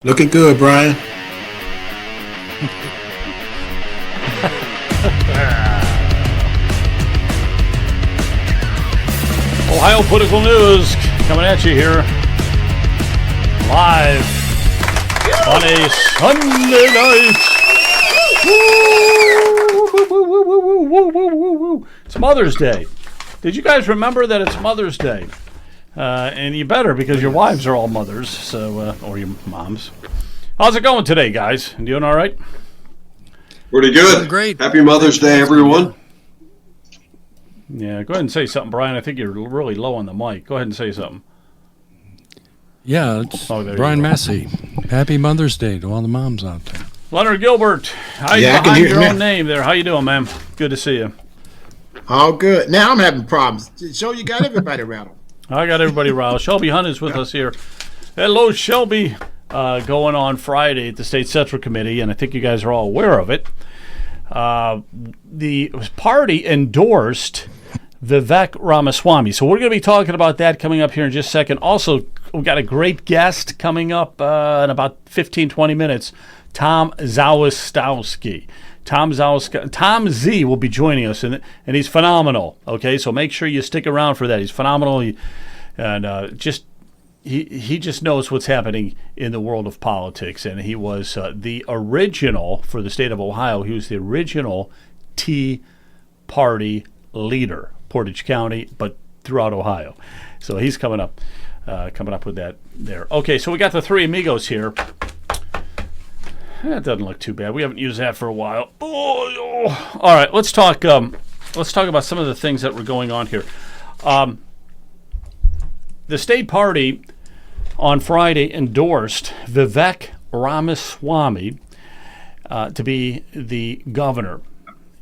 Looking good, Brian. Ohio political news coming at you here live on a Sunday night. It's Mother's Day. Did you guys remember that it's Mother's Day? And you better, because your wives are all mothers, so or your moms. How's it going today, guys? Doing all right? Pretty good. Doing great. Happy Mother's Day, everyone. Yeah, go ahead and say something, Brian. I think you're really low on the mic. Go ahead and say something. Yeah, it's there you Brian go. Massey. Happy Mother's Day to all the moms out there. Leonard Gilbert, hide Yeah, I can behind hear your you. own name there. How you doing, man? Good to see you. All good. Now I'm having problems. So you got everybody rattled. I got everybody riled. Shelby Hunt is with us here. Hello, Shelby. Going on Friday at the State Central Committee, and I think you guys are all aware of it. The party endorsed Vivek Ramaswamy. So we're going to be talking about that coming up here in just a second. Also, we've got a great guest coming up in about 15, 20 minutes, Tom Zawistowski. Tom Z will be joining us, and he's phenomenal. Okay, so make sure you stick around for that. He's phenomenal, he just knows what's happening in the world of politics, and he was the original for the state of Ohio. He was the original Tea Party leader, Portage County, but throughout Ohio. So he's coming up with that there. Okay, so we got the three amigos here. That doesn't look too bad. We haven't used that for a while. Oh. All right, let's talk about some of the things that were going on here. The state party on Friday endorsed Vivek Ramaswamy to be the governor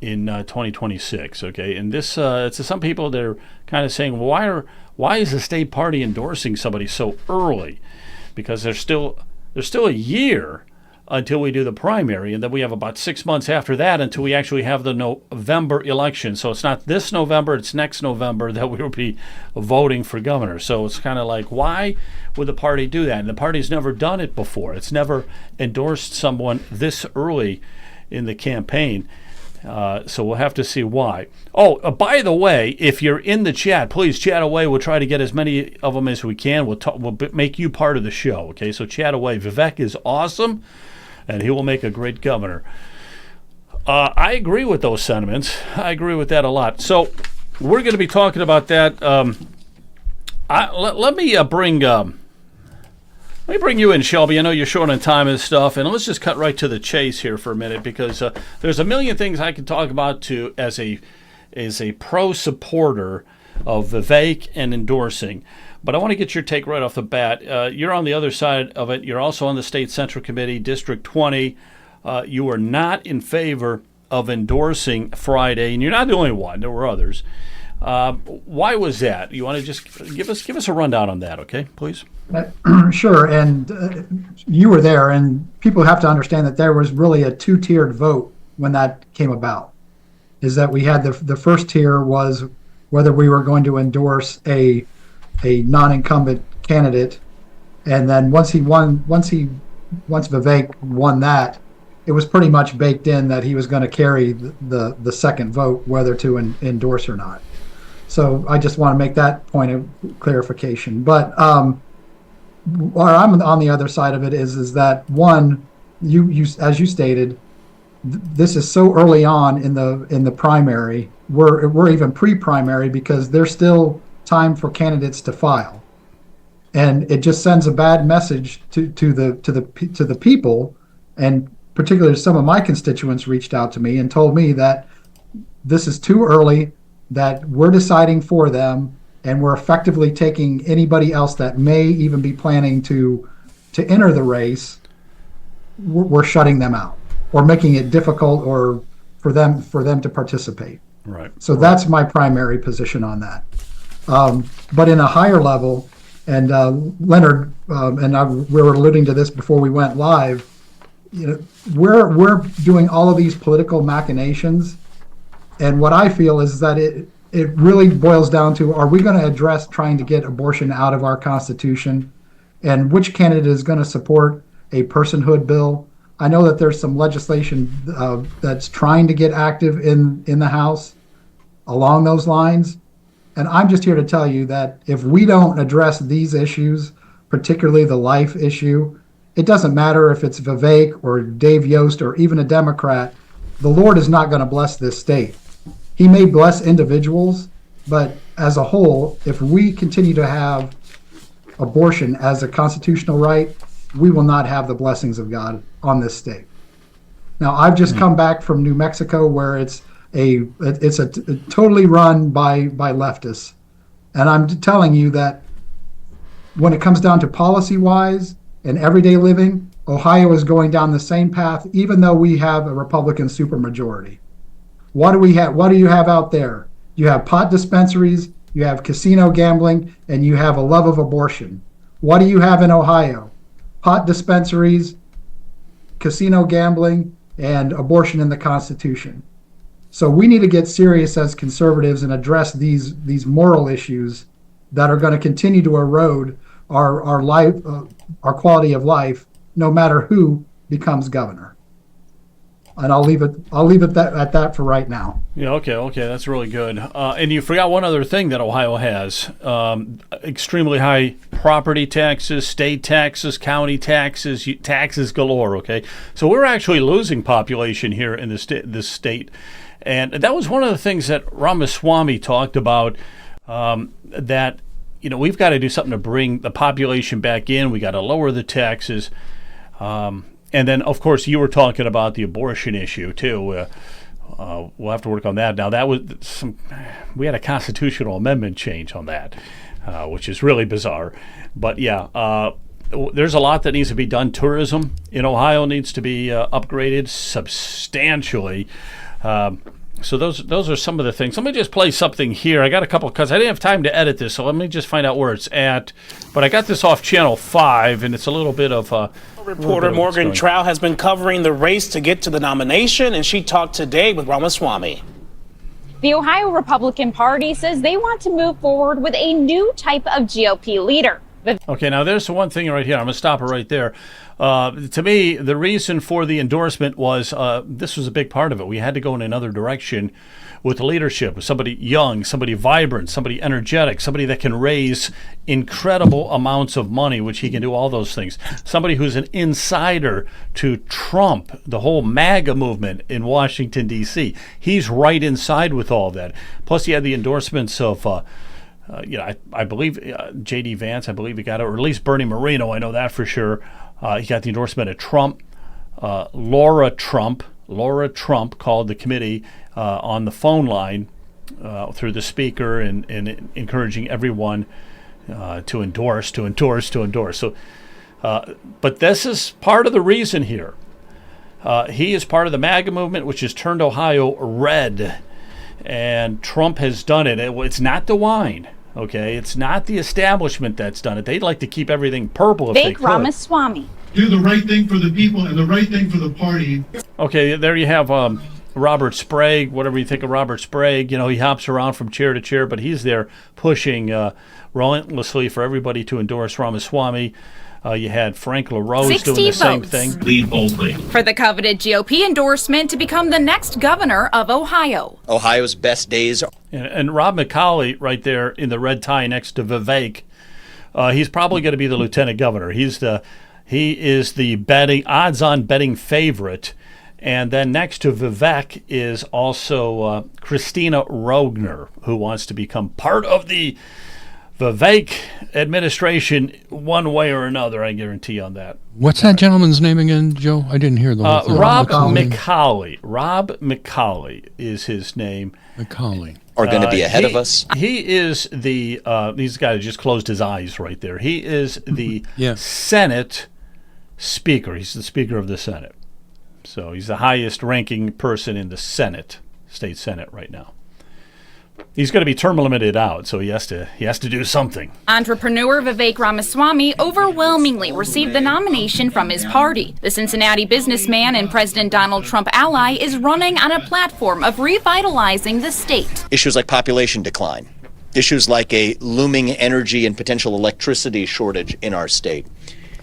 in 2026. Okay, and this to some people they're kind of saying, well, why is the state party endorsing somebody so early? Because there's still a year until we do the primary, and then we have about 6 months after that until we actually have the November election. So it's not this November, it's next November that we will be voting for governor. So it's kind of like, why would the party do that? And the party's never done it before. It's never endorsed someone this early in the campaign. So we'll have to see why. Oh, by the way, if you're in the chat, please chat away. We'll try to get as many of them as we can. We'll make you part of the show, okay? So chat away. Vivek is awesome, and he will make a great governor. I agree with those sentiments. I agree with that a lot. So we're going to be talking about that. Let me bring you in, Shelby. I know you're short on time and stuff, and let's just cut right to the chase here for a minute, because there's a million things I can talk about as a pro supporter of Vivek and endorsing. But I want to get your take right off the bat. You're on the other side of it. You're also on the State Central Committee, District 20. You are not in favor of endorsing Friday, and you're not the only one. There were others. Why was that? You want to just give us a rundown on that, okay, please? Sure, and you were there, and people have to understand that there was really a two-tiered vote when that came about. Is that we had the first tier was whether we were going to endorse a non-incumbent candidate, and then once Vivek won that, it was pretty much baked in that he was going to carry the second vote, whether to endorse or not. So I just want to make that point of clarification. But where I'm on the other side of it is that one, you as you stated, this is so early on in the primary. We're even pre-primary because there's still time for candidates to file, and it just sends a bad message to the people, and particularly some of my constituents reached out to me and told me that this is too early, that we're deciding for them, and we're effectively taking anybody else that may even be planning to enter the race. We're shutting them out or making it difficult or for them to participate. Right. So that's my primary position on that. But in a higher level, and Leonard we were alluding to this before we went live. We're doing all of these political machinations, and what I feel is that it really boils down to: are we going to address trying to get abortion out of our Constitution, and which candidate is going to support a personhood bill. I know that there's some legislation that's trying to get active in the House along those lines. And I'm just here to tell you that if we don't address these issues, particularly the life issue, it doesn't matter if it's Vivek or Dave Yost or even a Democrat, the Lord is not going to bless this state. He may bless individuals, but as a whole, if we continue to have abortion as a constitutional right, we will not have the blessings of God on this state. Now, I've just come back from New Mexico, where it's totally run by leftists, and I'm telling you that when it comes down to policy-wise and everyday living, Ohio is going down the same path, even though we have a Republican supermajority. What do we have? What do you have out there? You have pot dispensaries, you have casino gambling, and you have a love of abortion. What do you have in Ohio? Pot dispensaries, casino gambling, and abortion in the Constitution. So we need to get serious as conservatives and address these moral issues that are going to continue to erode our life, our quality of life, no matter who becomes governor. And I'll leave it at that for right now. Yeah, okay, that's really good. And you forgot one other thing that Ohio has: extremely high property taxes, state taxes, county taxes, taxes galore. Okay, so we're actually losing population here in this state, and that was one of the things that Ramaswamy talked about. That we've got to do something to bring the population back in. We got to lower the taxes. And then, of course, you were talking about the abortion issue, too. We'll have to work on that. Now, we had a constitutional amendment change on that, which is really bizarre. But, yeah, there's a lot that needs to be done. Tourism in Ohio needs to be upgraded substantially. So those are some of the things. Let me just play something here. I got a couple, because I didn't have time to edit this, so let me just find out where it's at. But I got this off Channel 5, and it's a little bit of Reporter Morgan Trow has been covering the race to get to the nomination, and she talked today with Ramaswamy. The Ohio Republican Party says they want to move forward with a new type of GOP leader. Okay, now there's the one thing right here. I'm going to stop it right there. To me, the reason for the endorsement was this was a big part of it. We had to go in another direction with leadership, somebody young, somebody vibrant, somebody energetic, somebody that can raise incredible amounts of money, which he can do all those things. Somebody who's an insider to Trump, the whole MAGA movement in Washington, D.C. He's right inside with all that. Plus, he had the endorsements of I believe J.D. Vance, I believe he got it, or at least Bernie Moreno, I know that for sure. He got the endorsement of Trump. Laura Trump called the committee on the phone line through the speaker and encouraging everyone to endorse. So, but this is part of the reason here. He is part of the MAGA movement, which has turned Ohio red. And Trump has done it. It's not the wine, okay? It's not the establishment that's done it. They'd like to keep everything purple if they could. Vivek Ramaswamy. Do the right thing for the people and the right thing for the party. Okay, there you have Robert Sprague, whatever you think of Robert Sprague. He hops around from chair to chair, but he's there pushing relentlessly for everybody to endorse Ramaswamy. You had Frank LaRose doing the same thing. Lead boldly. For the coveted GOP endorsement to become the next governor of Ohio. Ohio's best days. And Rob McCauley right there in the red tie next to Vivek, he's probably going to be the lieutenant governor. He is the odds-on betting favorite. And then next to Vivek is also Christina Rogner, who wants to become part of the Vivek administration one way or another, I guarantee on that. What's that gentleman's name again, Joe? I didn't hear the whole thing. Rob McCauley. Rob McCauley is his name. McCauley. Are going to be ahead of us. He is the, these guys just closed his eyes right there. He is the Senate Speaker. He's the Speaker of the Senate. So he's the highest ranking person in the Senate, state Senate right now. He's going to be term limited out, so he has to do something. Entrepreneur Vivek Ramaswamy overwhelmingly received the nomination from his party. The Cincinnati businessman and President Donald Trump ally is running on a platform of revitalizing the state. Issues like population decline, issues like a looming energy and potential electricity shortage in our state,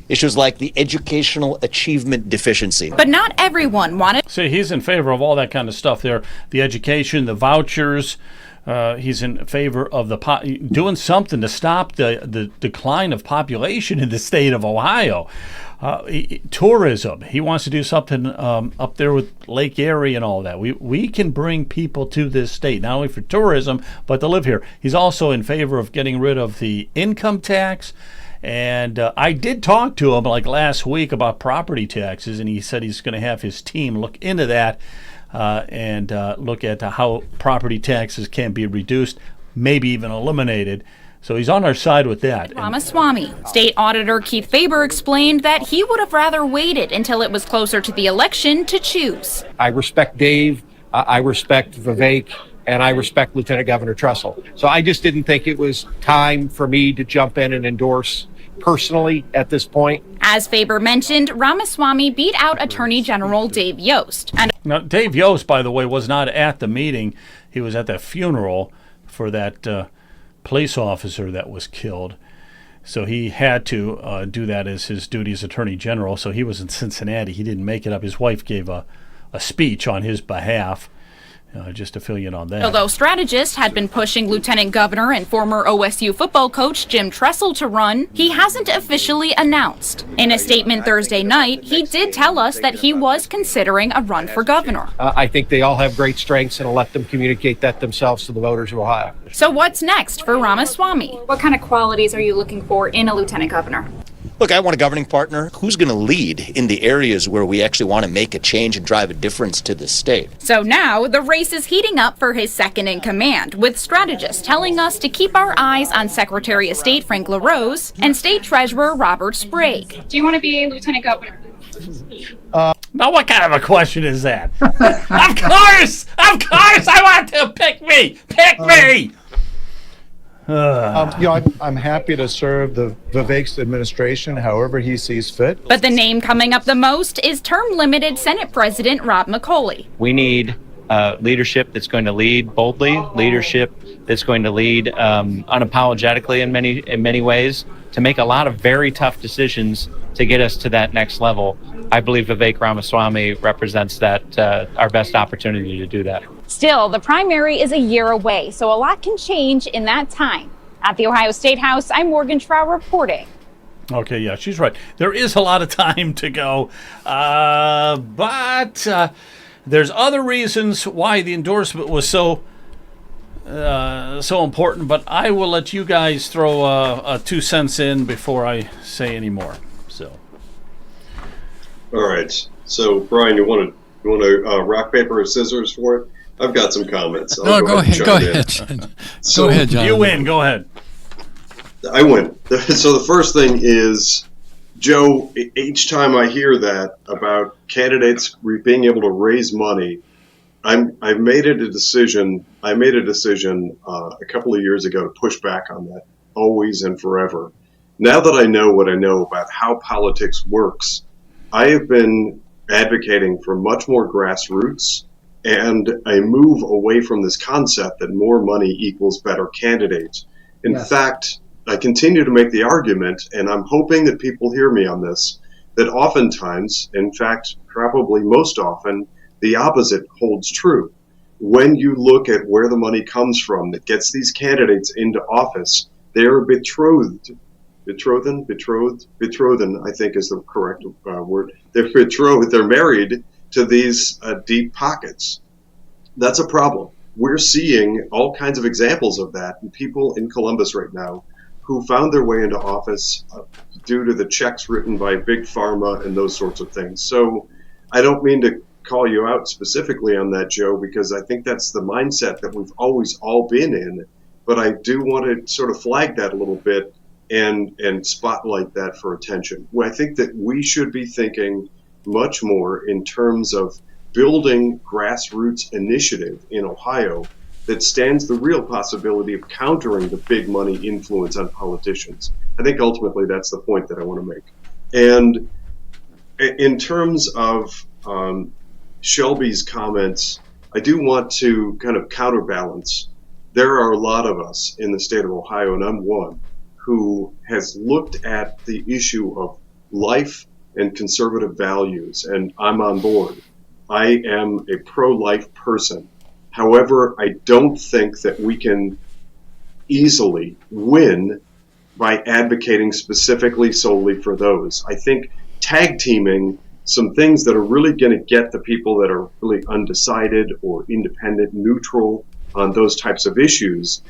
Issues like the educational achievement deficiency. But not everyone wanted. See, he's in favor of all that kind of stuff there. The education, the vouchers. He's in favor of doing something to stop the decline of population in the state of Ohio. Tourism. He wants to do something up there with Lake Erie and all that. We can bring people to this state, not only for tourism, but to live here. He's also in favor of getting rid of the income tax. And I did talk to him like last week about property taxes, and he said he's going to have his team look into that and look at how property taxes can be reduced, maybe even eliminated. So he's on our side with that. Ramaswamy. State Auditor Keith Faber explained that he would have rather waited until it was closer to the election to choose. I respect Dave, I respect Vivek, and I respect Lieutenant Governor Trussell. So I just didn't think it was time for me to jump in and endorse personally at this point. As Faber mentioned, Ramaswamy beat out Attorney General Dave Yost. Now, Dave Yost, by the way, was not at the meeting. He was at the funeral for that police officer that was killed. So he had to do that as his duty as Attorney General. So he was in Cincinnati. He didn't make it up. His wife gave a speech on his behalf. Just to fill you in on that. Although strategists had been pushing Lieutenant Governor and former OSU football coach Jim Tressel to run, he hasn't officially announced. In a statement Thursday night, he did tell us that he was considering a run for governor. I think they all have great strengths, and I'll let them communicate that themselves to the voters of Ohio. So what's next for Ramaswamy? What kind of qualities are you looking for in a lieutenant governor? Look, I want a governing partner who's going to lead in the areas where we actually want to make a change and drive a difference to this state. So now the race is heating up for his second in command, with strategists telling us to keep our eyes on Secretary of State Frank LaRose and State Treasurer Robert Sprague. Do you want to be lieutenant governor? Now, what kind of a question is that? Of course, I want to pick me. Pick me. I'm happy to serve the Vivek's administration however he sees fit. But the name coming up the most is term-limited Senate President Rob McCauley. We need leadership that's going to lead boldly, leadership that's going to lead unapologetically in many ways, to make a lot of very tough decisions to get us to that next level. I believe Vivek Ramaswamy represents that our best opportunity to do that. Still, the primary is a year away, so a lot can change in that time. At the Ohio State House, I'm Morgan Trow reporting. Okay, yeah, she's right. There is a lot of time to go, but there's other reasons why the endorsement was so important, but I will let you guys throw a 2 cents in before I say any more. So, all right. So, Brian, you want to rock, paper, or scissors for it? I've got some comments. Go ahead. Go ahead, John. You win. Go ahead. I win. So the first thing is, Joe, each time I hear that about candidates being able to raise money, I made a decision a couple of years ago to push back on that, always and forever. Now that I know what I know about how politics works, I have been advocating for much more grassroots and a move away from this concept that more money equals better candidates. In fact, I continue to make the argument, and I'm hoping that people hear me on this, that oftentimes, in fact, probably most often, the opposite holds true. When you look at where the money comes from that gets these candidates into office, they're betrothed, I think is the correct word. They're betrothed, they're married to these deep pockets. That's a problem. We're seeing all kinds of examples of that in people in Columbus right now who found their way into office due to the checks written by Big Pharma and those sorts of things. So I don't mean to call you out specifically on that, Joe, because I think that's the mindset that we've always all been in. But I do want to sort of flag that a little bit and spotlight that for attention. Well, I think that we should be thinking much more in terms of building grassroots initiative in Ohio that stands the real possibility of countering the big money influence on politicians. I think ultimately that's the point that I want to make. And in terms of Shelby's comments, I do want to kind of counterbalance. There are a lot of us in the state of Ohio, and I'm one, who has looked at the issue of life and conservative values, and I'm on board. I am a pro-life person. However, I don't think that we can easily win by advocating specifically solely for those. I think tag teaming some things that are really going to get the people that are really undecided or independent, neutral on those types of issues,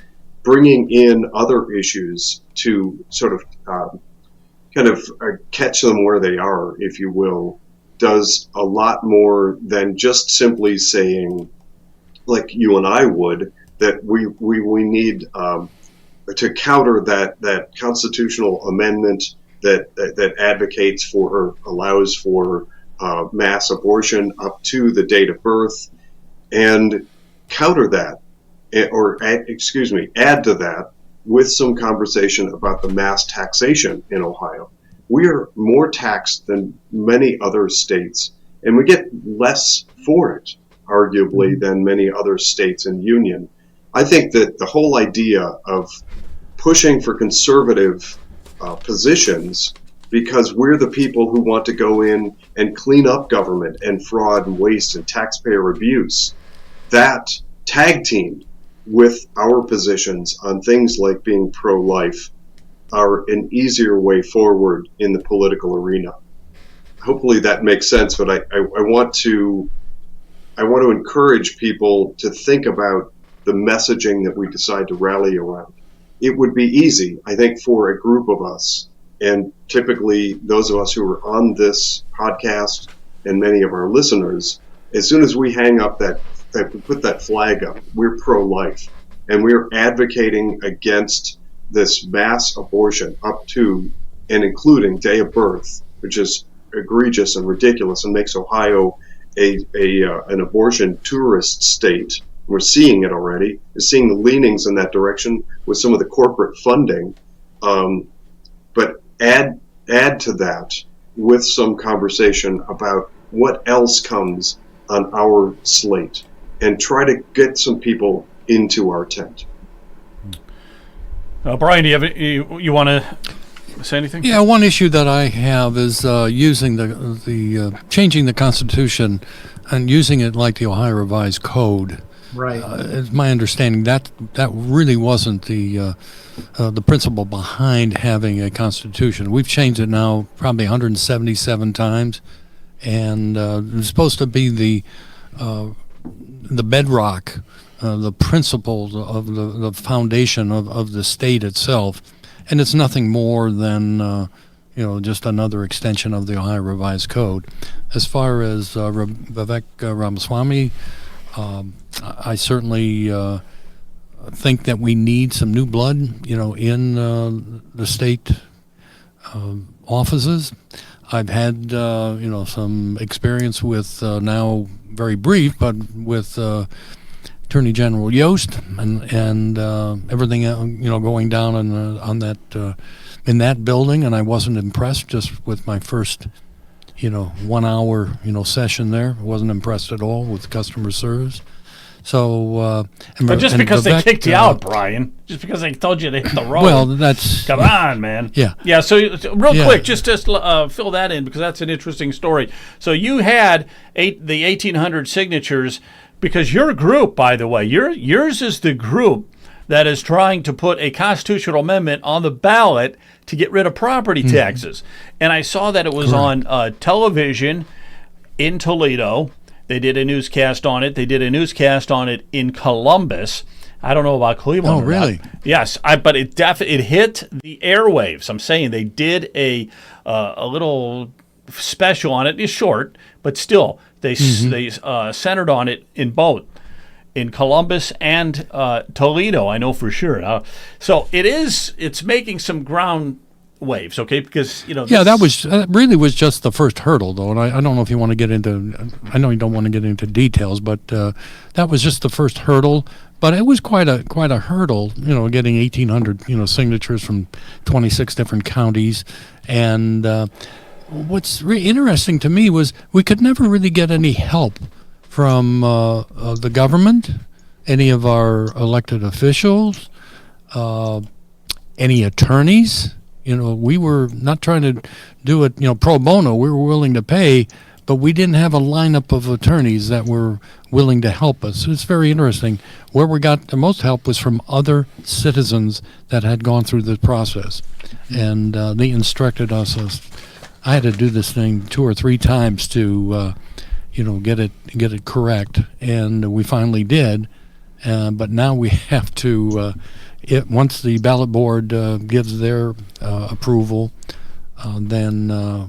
bringing in other issues to sort of catch them where they are, if you will, does a lot more than just simply saying, like you and I would, that we need to counter that constitutional amendment that advocates for or allows for mass abortion up to the date of birth, and counter that, or add to that with some conversation about the mass taxation in Ohio. We are more taxed than many other states, and we get less for it, arguably, than many other states in union. I think that the whole idea of pushing for conservative positions because we're the people who want to go in and clean up government and fraud and waste and taxpayer abuse, that tag teamed with our positions on things like being pro-life are an easier way forward in the political arena. Hopefully that makes sense, but I want to encourage people to think about the messaging that we decide to rally around. It would be easy, I think, for a group of us, and typically those of us who are on this podcast and many of our listeners, as soon as we hang up that we put that flag up, we're pro-life, and we're advocating against this mass abortion up to and including day of birth, which is egregious and ridiculous and makes Ohio an abortion tourist state. We're seeing it already. We're seeing the leanings in that direction with some of the corporate funding. But add to that with some conversation about what else comes on our slate, and try to get some people into our tent. Brian, do you want to say anything? Yeah, one issue that I have is using the changing the Constitution and using it like the Ohio Revised Code. Right. It's my understanding that really wasn't the principle behind having a Constitution. We've changed it now probably 177 times, and it's supposed to be the bedrock, the principles of the foundation of the state itself, and it's nothing more than just another extension of the Ohio Revised Code. As far as Vivek Ramaswamy, I certainly think that we need some new blood, in the state offices. I've had, some experience with now very brief, but with Attorney General Yost and everything, going down on that in that building, and I wasn't impressed just with my first 1 hour, session there. I wasn't impressed at all with customer service. So, but just because Vivek, they kicked you out, Brian, just because they told you to hit the road. Well, that's come on, man. Yeah. So real quick, just fill that in because that's an interesting story. So you had the 1,800 signatures because your group, by the way, yours is the group that is trying to put a constitutional amendment on the ballot to get rid of property taxes. And I saw that it was on television in Toledo. They did a newscast on it. They did a newscast on it in Columbus. I don't know about Cleveland. Oh, really? Yes, but it hit the airwaves. I'm saying they did a little special on it. It's short, but still they centered on it in both. In Columbus and Toledo, I know for sure. So it's making some ground waves, okay? Because that really was just the first hurdle, though, and I don't know if you want to get into. I know you don't want to get into details, but that was just the first hurdle. But it was quite a hurdle, getting 1,800 signatures from 26 different counties, and what's really interesting to me was we could never really get any help from the government, any of our elected officials, any attorneys. We were not trying to do it, pro bono. We were willing to pay, but we didn't have a lineup of attorneys that were willing to help us. It's very interesting. Where we got the most help was from other citizens that had gone through the process, and they instructed us. I had to do this thing 2 or 3 times to, get it correct, and we finally did. But now we have to. Once the ballot board gives their approval, then we're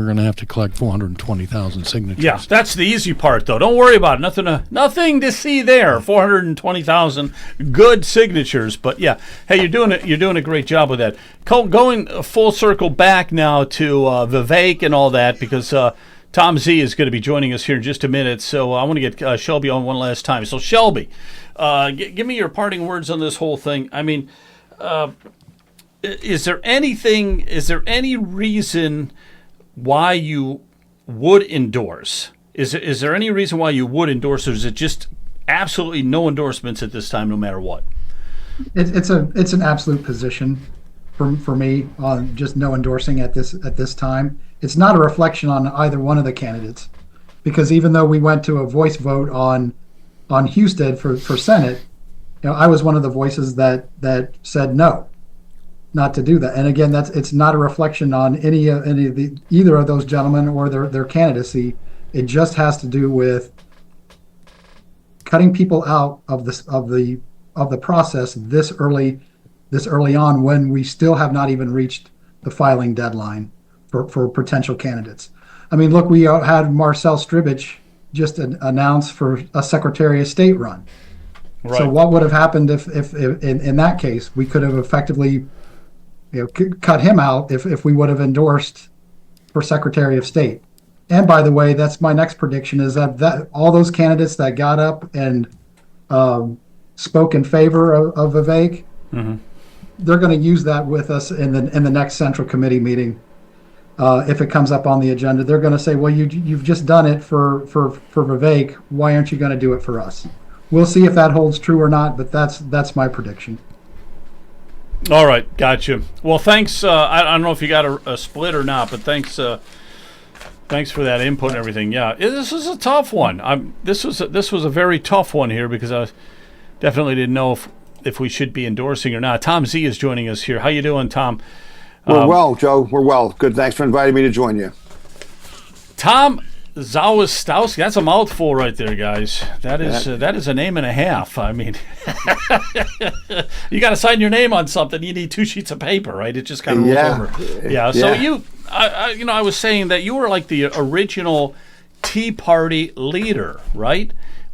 going to have to collect 420,000 signatures. Yeah, that's the easy part, though. Don't worry about it. Nothing to see there. 420,000 good signatures. But yeah, hey, you're doing a great job with that. Going full circle back now to Vivek and all that, because Tom Z is going to be joining us here in just a minute. So I want to get Shelby on one last time. So Shelby, give me your parting words on this whole thing. I mean, is there any reason why you would endorse? Is there any reason why you would endorse, or is it just absolutely no endorsements at this time, no matter what? It's an absolute position for me on just no endorsing at this time. It's not a reflection on either one of the candidates, because even though we went to a voice vote on Husted for Senate, I was one of the voices that said no, not to do that. And again, it's not a reflection on either of those gentlemen or their candidacy. It just has to do with cutting people out of the process this early on, when we still have not even reached the filing deadline for potential candidates. I mean, look, we had Marcel Stribich just announced for a Secretary of State run. Right. So what would have happened if in that case we could have effectively cut him out if we would have endorsed for Secretary of State? And by the way, that's my next prediction, is that all those candidates that got up and spoke in favor of Vivek, mm-hmm. they're going to use that with us in the next Central Committee meeting. If it comes up on the agenda, they're going to say, well, you've just done it for Vivek. Why aren't you going to do it for us? We'll see if that holds true or not, but that's my prediction. All right, gotcha. Well, thanks. I don't know if you got a split or not, but thanks for that input and everything. Yeah, this is a tough one. This was a very tough one here, because I definitely didn't know if we should be endorsing or not. Tom Z is joining us here. How you doing, Tom? We're well, Joe. We're well. Good. Thanks for inviting me to join you. Tom Zawistowski. That's a mouthful right there, guys. That is a name and a half. I mean, you got to sign your name on something. You need 2 sheets of paper, right? It just kind of rolls over. Yeah. So I was saying that you were like the original Tea Party leader, right,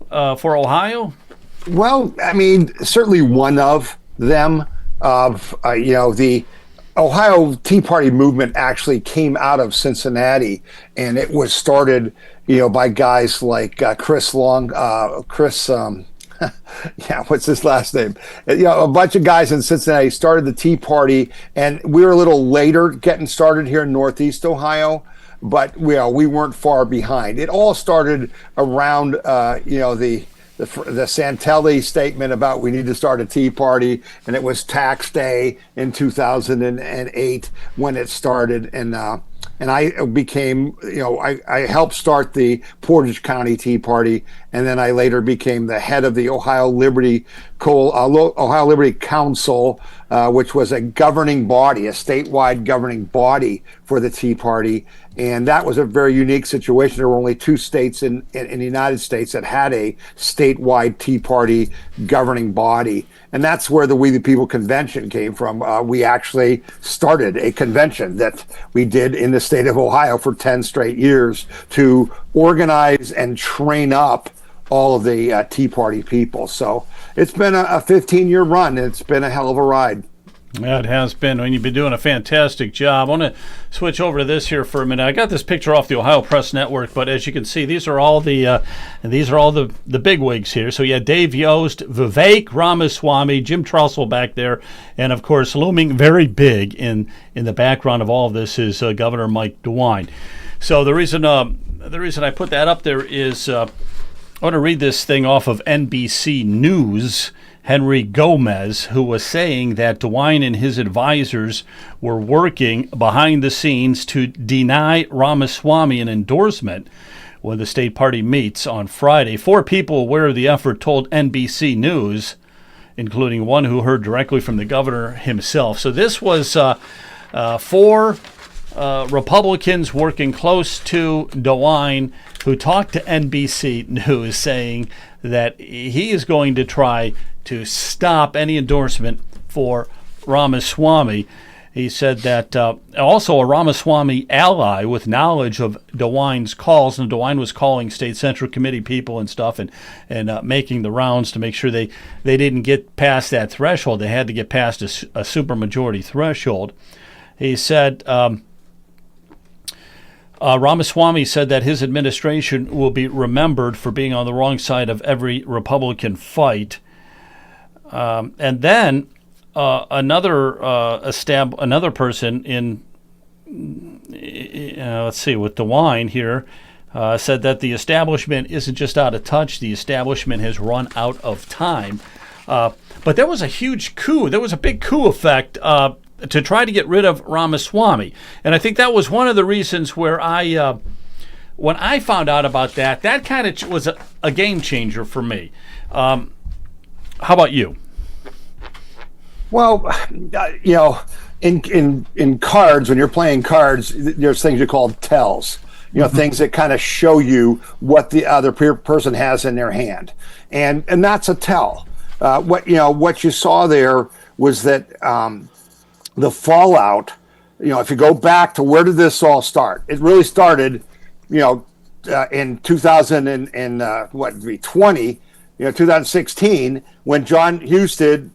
for Ohio? Well, I mean, certainly one of them. The Ohio Tea Party movement actually came out of Cincinnati, and it was started, by guys like Chris Long, what's his last name? A bunch of guys in Cincinnati started the Tea Party, and we were a little later getting started here in Northeast Ohio, but we weren't far behind. It all started around, the Santelli statement about we need to start a Tea Party, and it was tax day in 2008 when it started, and I became, I helped start the Portage County Tea Party, and then I later became the head of the Ohio Liberty Council, which was a governing body, a statewide governing body for the Tea Party. And that was a very unique situation. There were only 2 states in the United States that had a statewide Tea Party governing body. And that's where the We the People convention came from. We actually started a convention that we did in the state of Ohio for 10 straight years to organize and train up all of the Tea Party people. So it's been a 15-year run. It's been a hell of a ride. Yeah, it has been. I mean, you've been doing a fantastic job. I want to switch over to this here for a minute. I got this picture off the Ohio Press Network, but as you can see, these are all the big wigs here. So yeah, Dave Yost, Vivek Ramaswamy, Jim Trussell back there, and of course, looming very big in the background of all of this is Governor Mike DeWine. So the reason I put that up there is I want to read this thing off of NBC News. Henry Gomez, who was saying that DeWine and his advisors were working behind the scenes to deny Ramaswamy an endorsement when the state party meets on Friday. 4 people aware of the effort told NBC News, including one who heard directly from the governor himself. So this was 4 Republicans working close to DeWine who talked to NBC News saying that he is going to try to stop any endorsement for Ramaswamy. He said that also a Ramaswamy ally with knowledge of DeWine's calls, and DeWine was calling State Central Committee people and stuff and making the rounds to make sure they didn't get past that threshold. They had to get past a supermajority threshold. He said Ramaswamy said that his administration will be remembered for being on the wrong side of every Republican fight. And then another person in, let's see, with DeWine here, said that the establishment isn't just out of touch, the establishment has run out of time. But there was a huge coup. There was a big coup effect to try to get rid of Ramaswamy. And I think that was one of the reasons where when I found out about that kind of was a game changer for me. How about you? Well, in cards, when you're playing cards, there's things you call tells. Things that kind of show you what the other person has in their hand, and that's a tell. What you saw there was that the fallout. If you go back to where did this all start? It really started, in 2016, when John Husted,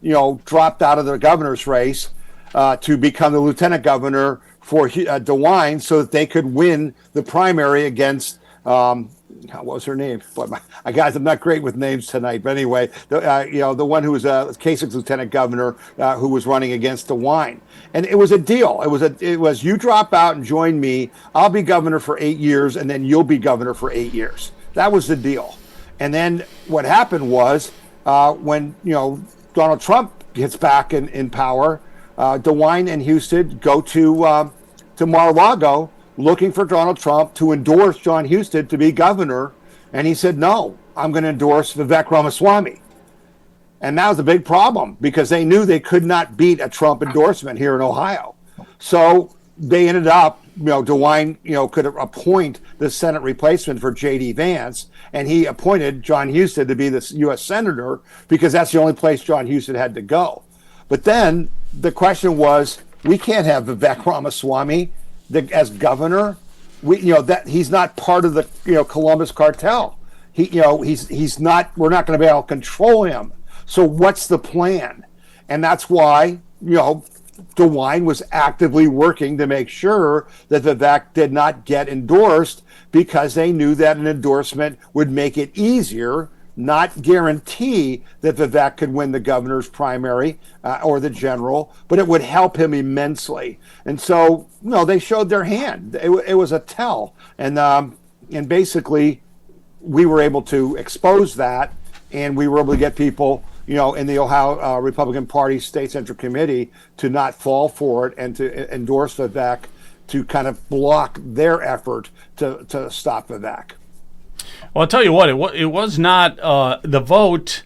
dropped out of the governor's race to become the lieutenant governor for DeWine, so that they could win the primary against what was her name? Guys, I'm not great with names tonight, but anyway, the one who was Kasich's lieutenant governor who was running against DeWine, and it was a deal. It was you drop out and join me. I'll be governor for 8 years, and then you'll be governor for 8 years. That was the deal. And then what happened was when Donald Trump gets back in power, DeWine and Husted go to Mar-a-Lago looking for Donald Trump to endorse John Husted to be governor, and he said, no, I'm going to endorse Vivek Ramaswamy. And that was a big problem because they knew they could not beat a Trump endorsement here in Ohio. So they ended up, DeWine, could appoint the Senate replacement for J.D. Vance, and he appointed John Husted to be the U.S. Senator because that's the only place John Husted had to go. But then the question was, we can't have Vivek Ramaswamy as governor. That he's not part of the Columbus cartel. He's not. We're not going to be able to control him. So what's the plan? And that's why DeWine was actively working to make sure that Vivek did not get endorsed, because they knew that an endorsement would make it easier, not guarantee that Vivek could win the governor's primary or the general, but it would help him immensely. And so, they showed their hand. It was a tell. And basically, we were able to expose that, and we were able to get people, in the Ohio Republican Party State Central Committee to not fall for it and to endorse Vivek, to kind of block their effort to stop Vivek. Well, I'll tell you what, it was not, the vote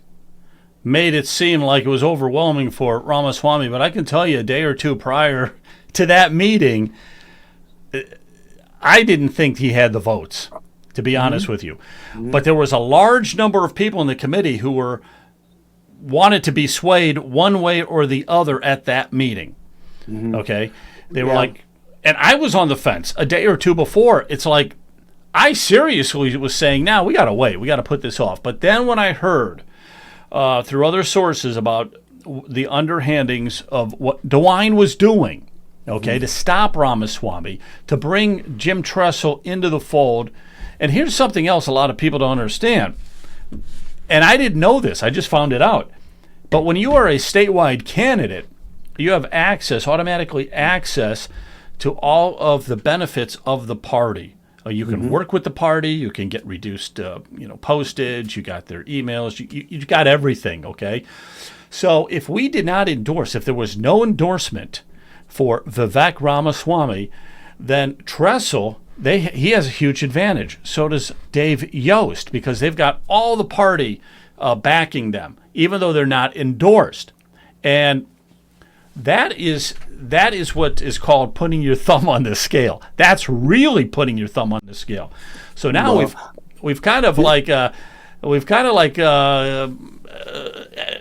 made it seem like it was overwhelming for Ramaswamy, but I can tell you a day or two prior to that meeting, I didn't think he had the votes, to be honest with you. But there was a large number of people in the committee who wanted to be swayed one way or the other at that meeting. Okay? They were like, and I was on the fence a day or two before. It's like, I seriously was saying, now we got to wait. We got to put this off. But then when I heard through other sources about the underhandings of what DeWine was doing, to stop Ramaswamy, to bring Jim Tressel into the fold. And here's something else a lot of people don't understand. And I didn't know this. I just found it out. But when you are a statewide candidate, you have automatically access to all of the benefits of the party. You can work with the party. You can get reduced, postage. You got their emails. You got everything, okay? So if we did not endorse, if there was no endorsement for Vivek Ramaswamy, then Tressel, he has a huge advantage. So does Dave Yost, because they've got all the party backing them, even though they're not endorsed. And that is what is called putting your thumb on the scale. That's really putting your thumb on the scale. So now we've kind of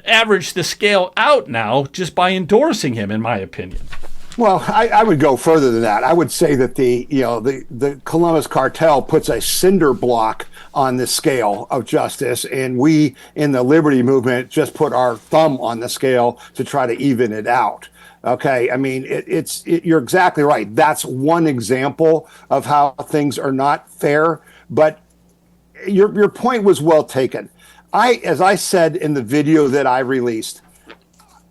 averaged the scale out now just by endorsing him, in my opinion. Well, I would go further than that. I would say that the Columbus cartel puts a cinder block on the scale of justice, and we in the liberty movement just put our thumb on the scale to try to even it out. Okay, I mean, you're exactly right. That's one example of how things are not fair. But your point was well taken. As I said in the video that I released,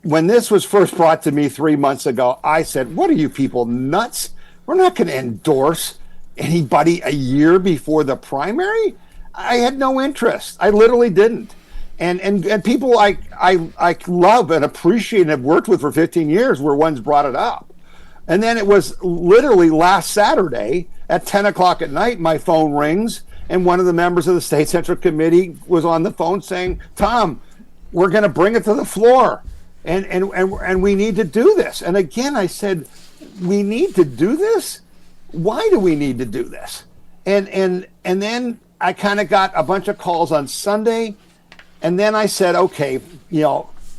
when this was first brought to me 3 months ago, I said, what are you people, nuts? We're not going to endorse anybody a year before the primary. I had no interest. I literally didn't. And people I love and appreciate and have worked with for 15 years were ones brought it up. And then it was literally last Saturday at 10 o'clock at night, my phone rings, and one of the members of the State Central Committee was on the phone saying, Tom, we're going to bring it to the floor. And we need to do this. And again, I said, we need to do this? Why do we need to do this? And then I kind of got a bunch of calls on Sunday. And then I said, okay,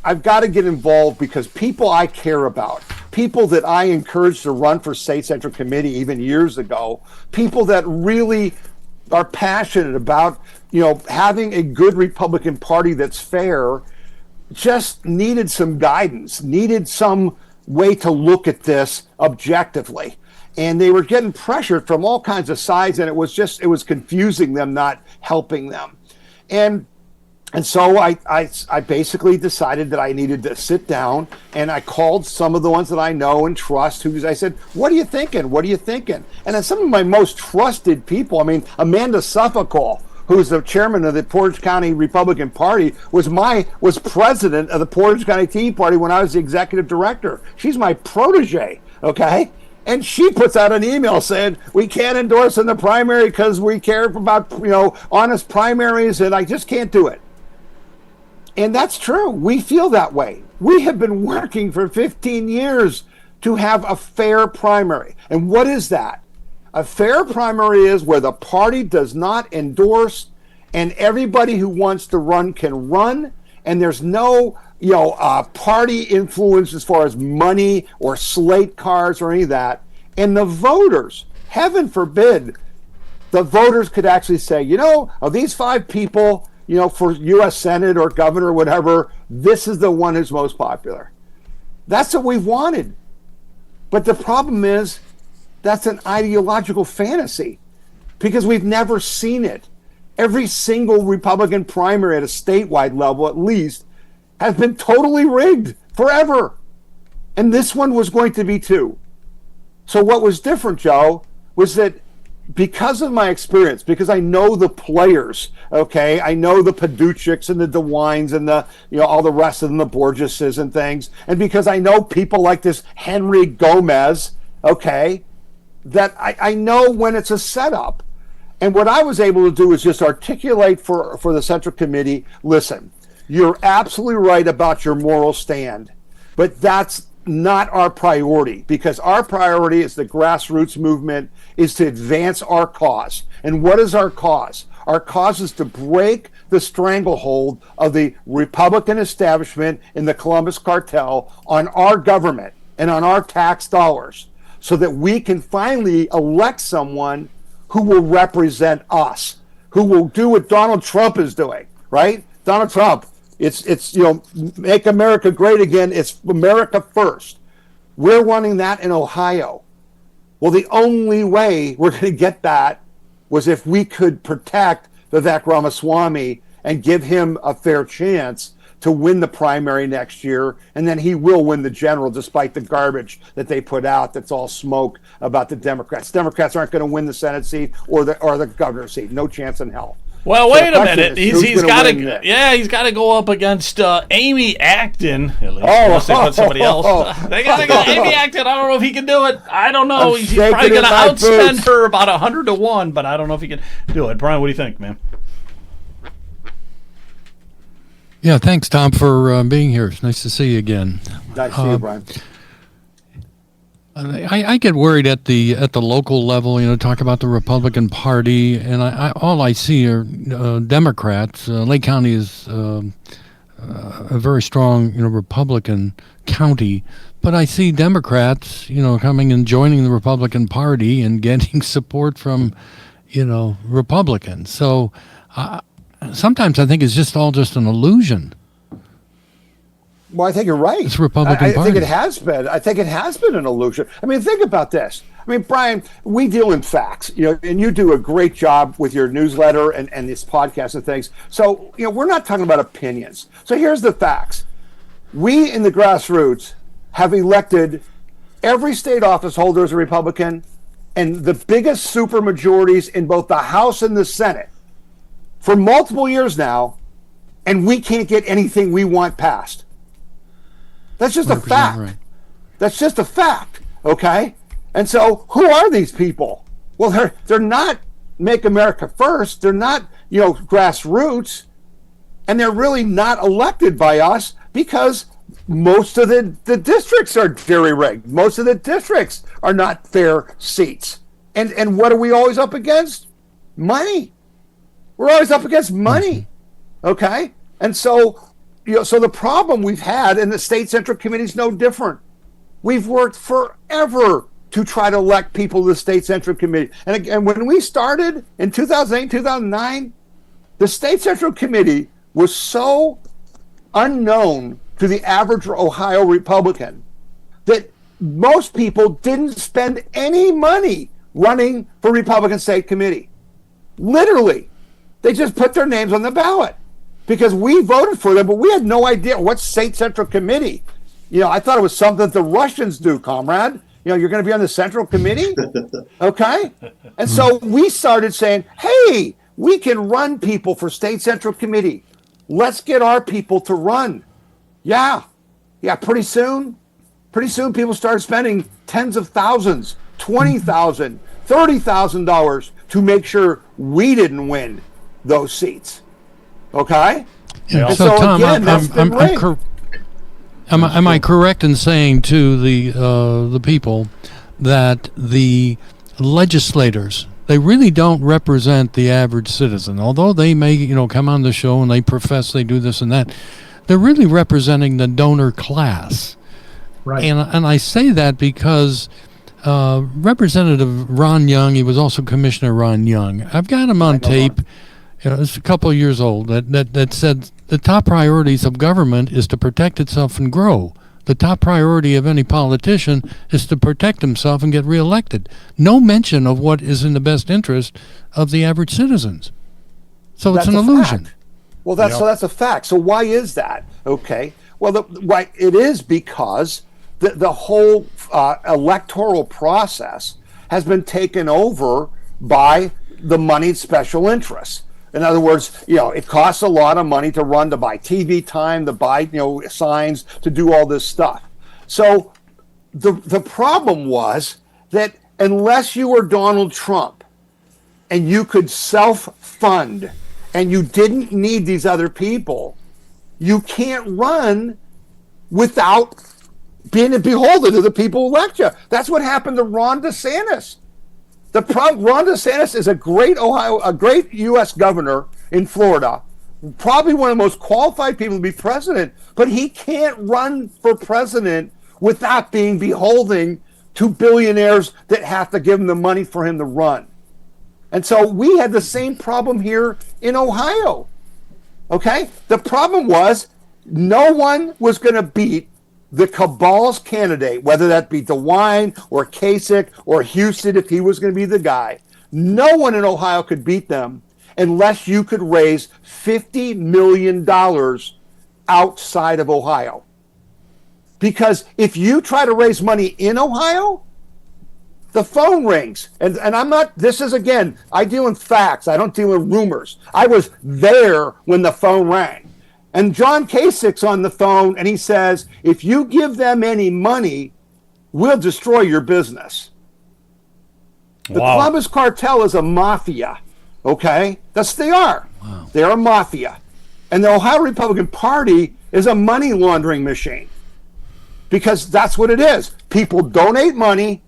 I've got to get involved because people I care about, people that I encouraged to run for State Central Committee even years ago, people that really are passionate about, having a good Republican Party that's fair, just needed some guidance, needed some way to look at this objectively. And they were getting pressured from all kinds of sides, and it was confusing them, not helping them. And so I basically decided that I needed to sit down, and I called some of the ones that I know and trust, I said, what are you thinking? What are you thinking? And then some of my most trusted people, Amanda Suffolk, who's the chairman of the Portage County Republican Party, was president of the Portage County Tea Party when I was the executive director. She's my protege, okay? And she puts out an email saying, we can't endorse in the primary because we care about, honest primaries, and I just can't do it. And that's true. We feel that way. We have been working for 15 years to have a fair primary. And what is that? A fair primary is where the party does not endorse and everybody who wants to run can run, and there's no party influence as far as money or slate cards or any of that. And the voters, heaven forbid, the voters could actually say, of these 5 people, for U.S. Senate or governor or whatever, this is the one who's most popular. That's what we've wanted. But the problem is, that's an ideological fantasy because we've never seen it. Every single Republican primary at a statewide level, at least, has been totally rigged forever. And this one was going to be too. So what was different, Joe, was that because of my experience, because I know the players, okay, I know the Paduchiks and the DeWines and the, all the rest of them, the Borgeses and things, and because I know people like this Henry Gomez, okay, that I know when it's a setup. And what I was able to do is just articulate for the Central Committee, listen, you're absolutely right about your moral stand, but that's not our priority, because our priority is the grassroots movement, is to advance our cause. And what is our cause? Our cause is to break the stranglehold of the Republican establishment in the Columbus cartel on our government and on our tax dollars, so that we can finally elect someone who will represent us, who will do what Donald Trump is doing, right? Donald Trump, it's make America great again. It's America first. We're wanting that in Ohio. Well, the only way we're going to get that was if we could protect Vivek Ramaswamy and give him a fair chance to win the primary next year, and then he will win the general despite the garbage that they put out that's all smoke about the Democrats. Democrats aren't going to win the Senate seat or the governor's seat. No chance in hell. Well, So wait the a question minute. is, who's He's gonna got win to, this? he's got to go up against Amy Acton. At least, Oh, unless they put somebody else. oh, They got to go Amy Acton. I don't know if he can do it. I don't know. I'm He's shaking probably going to in my outspend boots. her about 100-1, but I don't know if he can do it. Brian, what do you think, man? Yeah, thanks, Tom, for being here. It's nice to see you again. Nice to see you, Brian. I get worried at the local level. Talk about the Republican Party, and all I see are Democrats. Lake County is a very strong, Republican county, but I see Democrats, coming and joining the Republican Party and getting support from, Republicans. So sometimes I think it's just an illusion. Well, I think you're right. It's Republican I Party. think it has been. I think it has been an illusion. I mean, think about this. I mean, Brian, we deal in facts, and you do a great job with your newsletter and this podcast and things. So, we're not talking about opinions. So here's the facts. We in the grassroots have elected every state office holder as a Republican and the biggest super majorities in both the House and the Senate for multiple years now, and we can't get anything we want passed. That's just a fact. Right. That's just a fact, okay? And so who are these people? Well, they're not Make America First. They're not, grassroots. And they're really not elected by us because most of the districts are jerry-rigged. Most of the districts are not fair seats. And what are we always up against? Money. We're always up against money, okay? And so, so the problem we've had, and the State Central Committee is no different. We've worked forever to try to elect people to the State Central Committee. And again, when we started in 2008, 2009, the State Central Committee was so unknown to the average Ohio Republican that most people didn't spend any money running for Republican State Committee. Literally, they just put their names on the ballot because we voted for them, but we had no idea what State Central Committee. I thought it was something that the Russians do, comrade. You're going to be on the Central Committee, okay? And so we started saying, hey, we can run people for State Central Committee. Let's get our people to run. Yeah, pretty soon people started spending tens of thousands, $20,000, $30,000 to make sure we didn't win those seats. Okay? Yeah. And So, Tom, again, that's been rigged. am I correct in saying to the people that the legislators, they really don't represent the average citizen, although they may come on the show and they profess they do this and that, they're really representing the donor class. Right. And I say that because Representative Ron Young, he was also Commissioner Ron Young. I've got him on tape. It's a couple of years old that said the top priorities of government is to protect itself and grow. The top priority of any politician is to protect himself and get reelected. No mention of what is in the best interest of the average citizens. So it's an illusion. Fact. Well, that's a fact. So why is that? Okay. Well, why it is because the whole electoral process has been taken over by the moneyed special interests. In other words, it costs a lot of money to run, to buy TV time, to buy, signs, to do all this stuff. So the problem was that unless you were Donald Trump and you could self-fund and you didn't need these other people, you can't run without being beholden to the people who elect you. That's what happened to Ron DeSantis. Ron DeSantis is a great U.S. governor in Florida, probably one of the most qualified people to be president, but he can't run for president without being beholden to billionaires that have to give him the money for him to run. And so we had the same problem here in Ohio. Okay? The problem was no one was going to beat the cabal's candidate, whether that be DeWine or Kasich or Houston, if he was going to be the guy. No one in Ohio could beat them unless you could raise $50 million outside of Ohio. Because if you try to raise money in Ohio, the phone rings. And I'm not, this is, again, I deal in facts. I don't deal with rumors. I was there when the phone rang. And John Kasich's on the phone, and he says, if you give them any money, we'll destroy your business. The Columbus cartel is a mafia, okay? That's what they are. Wow. They're a mafia. And the Ohio Republican Party is a money laundering machine. Because that's what it is. People donate money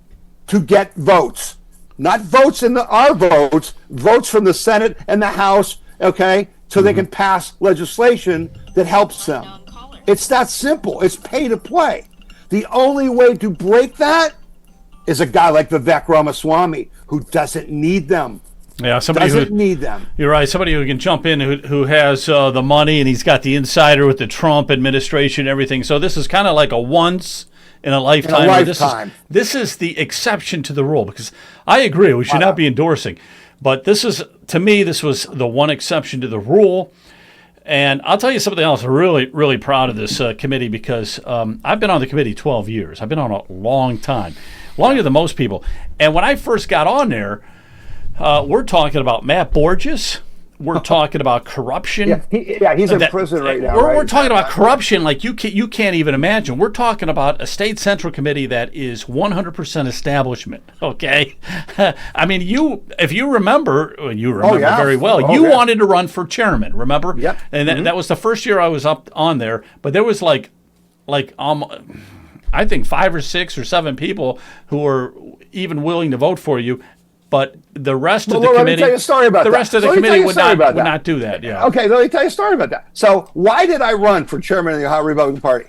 to get votes. Not votes in our votes, votes from the Senate and the House, okay, so they can pass legislation that helps them. It's that simple. It's pay to play. The only way to break that is a guy like Vivek Ramaswamy who doesn't need them. Yeah, somebody doesn't who need them. You're right. Somebody who can jump in, who has the money, and he's got the insider with the Trump administration and everything. So this is kind of like a once in a lifetime. This is the exception to the rule, because I agree we should not be endorsing, but this is, to me, this was the one exception to the rule. And I'll tell you something else. I'm really, really proud of this committee, because I've been on the committee 12 years. I've been on a long time, longer than most people. And when I first got on there, we're talking about Matt Borges. We're talking about corruption. He's in prison right now. We're talking about corruption like you can't even imagine. We're talking about a state central committee that is 100% establishment. Okay, I mean, if you remember, very well. You wanted to run for chairman. Remember? Yep. And that was the first year I was up on there. But there was like I think 5 or 6 or 7 people who were even willing to vote for you. But the rest of the committee, let me tell you a story about the that. rest of the committee would not do that. Yeah. Okay, let me tell you a story about that. So why did I run for chairman of the Ohio Republican Party?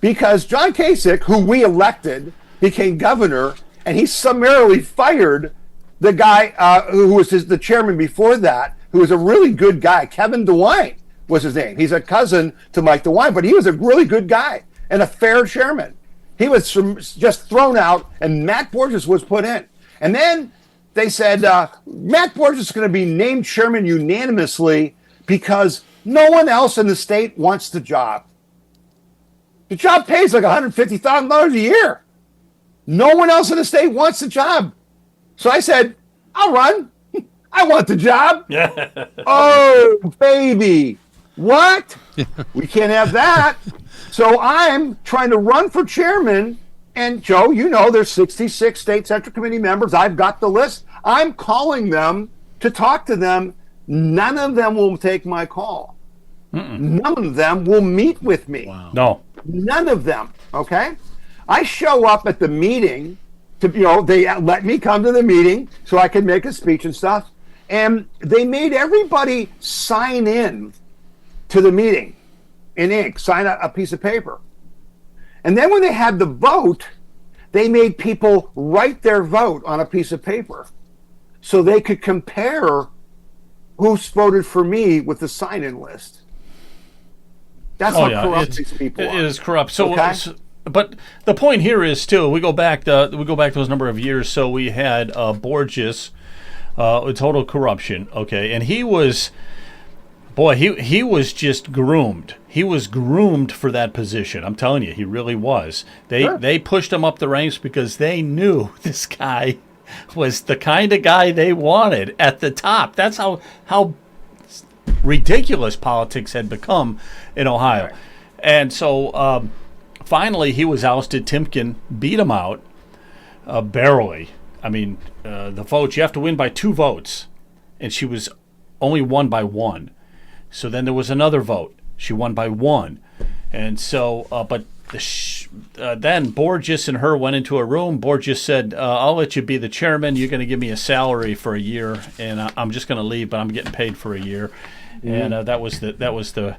Because John Kasich, who we elected, became governor, and he summarily fired the guy who was the chairman before that, who was a really good guy. Kevin DeWine was his name. He's a cousin to Mike DeWine, but he was a really good guy and a fair chairman. He was just thrown out, and Matt Borges was put in. And then they said, Matt Borges is going to be named chairman unanimously because no one else in the state wants the job. The job pays like $150,000 a year. No one else in the state wants the job. So I said, I'll run. I want the job. Oh, baby. What? We can't have that. So I'm trying to run for chairman. And Joe, you know, there's 66 state central committee members. I've got the list. I'm calling them to talk to them. None of them will take my call. None of them will meet with me. Wow. No. None of them. Okay. I show up at the meeting they let me come to the meeting so I could make a speech and stuff. And they made everybody sign in to the meeting in ink, sign a piece of paper. And then when they had the vote, they made people write their vote on a piece of paper so they could compare who voted for me with the sign-in list. That's how corrupt these people are. It is corrupt. So, but the point here is too. We go back those number of years. So we had Borges, total corruption. Okay, and he was. Boy, he was just groomed. He was groomed for that position. I'm telling you, he really was. They pushed him up the ranks because they knew this guy was the kind of guy they wanted at the top. That's how ridiculous politics had become in Ohio. Right. And so finally he was ousted. Timken beat him out barely. I mean, the votes, you have to win by 2 votes. And she was only won by 1. So then there was another vote. She won by 1. And so, then Borges and her went into a room. Borges said, I'll let you be the chairman. You're going to give me a salary for a year, and I'm just going to leave, but I'm getting paid for a year. Mm-hmm. And that was the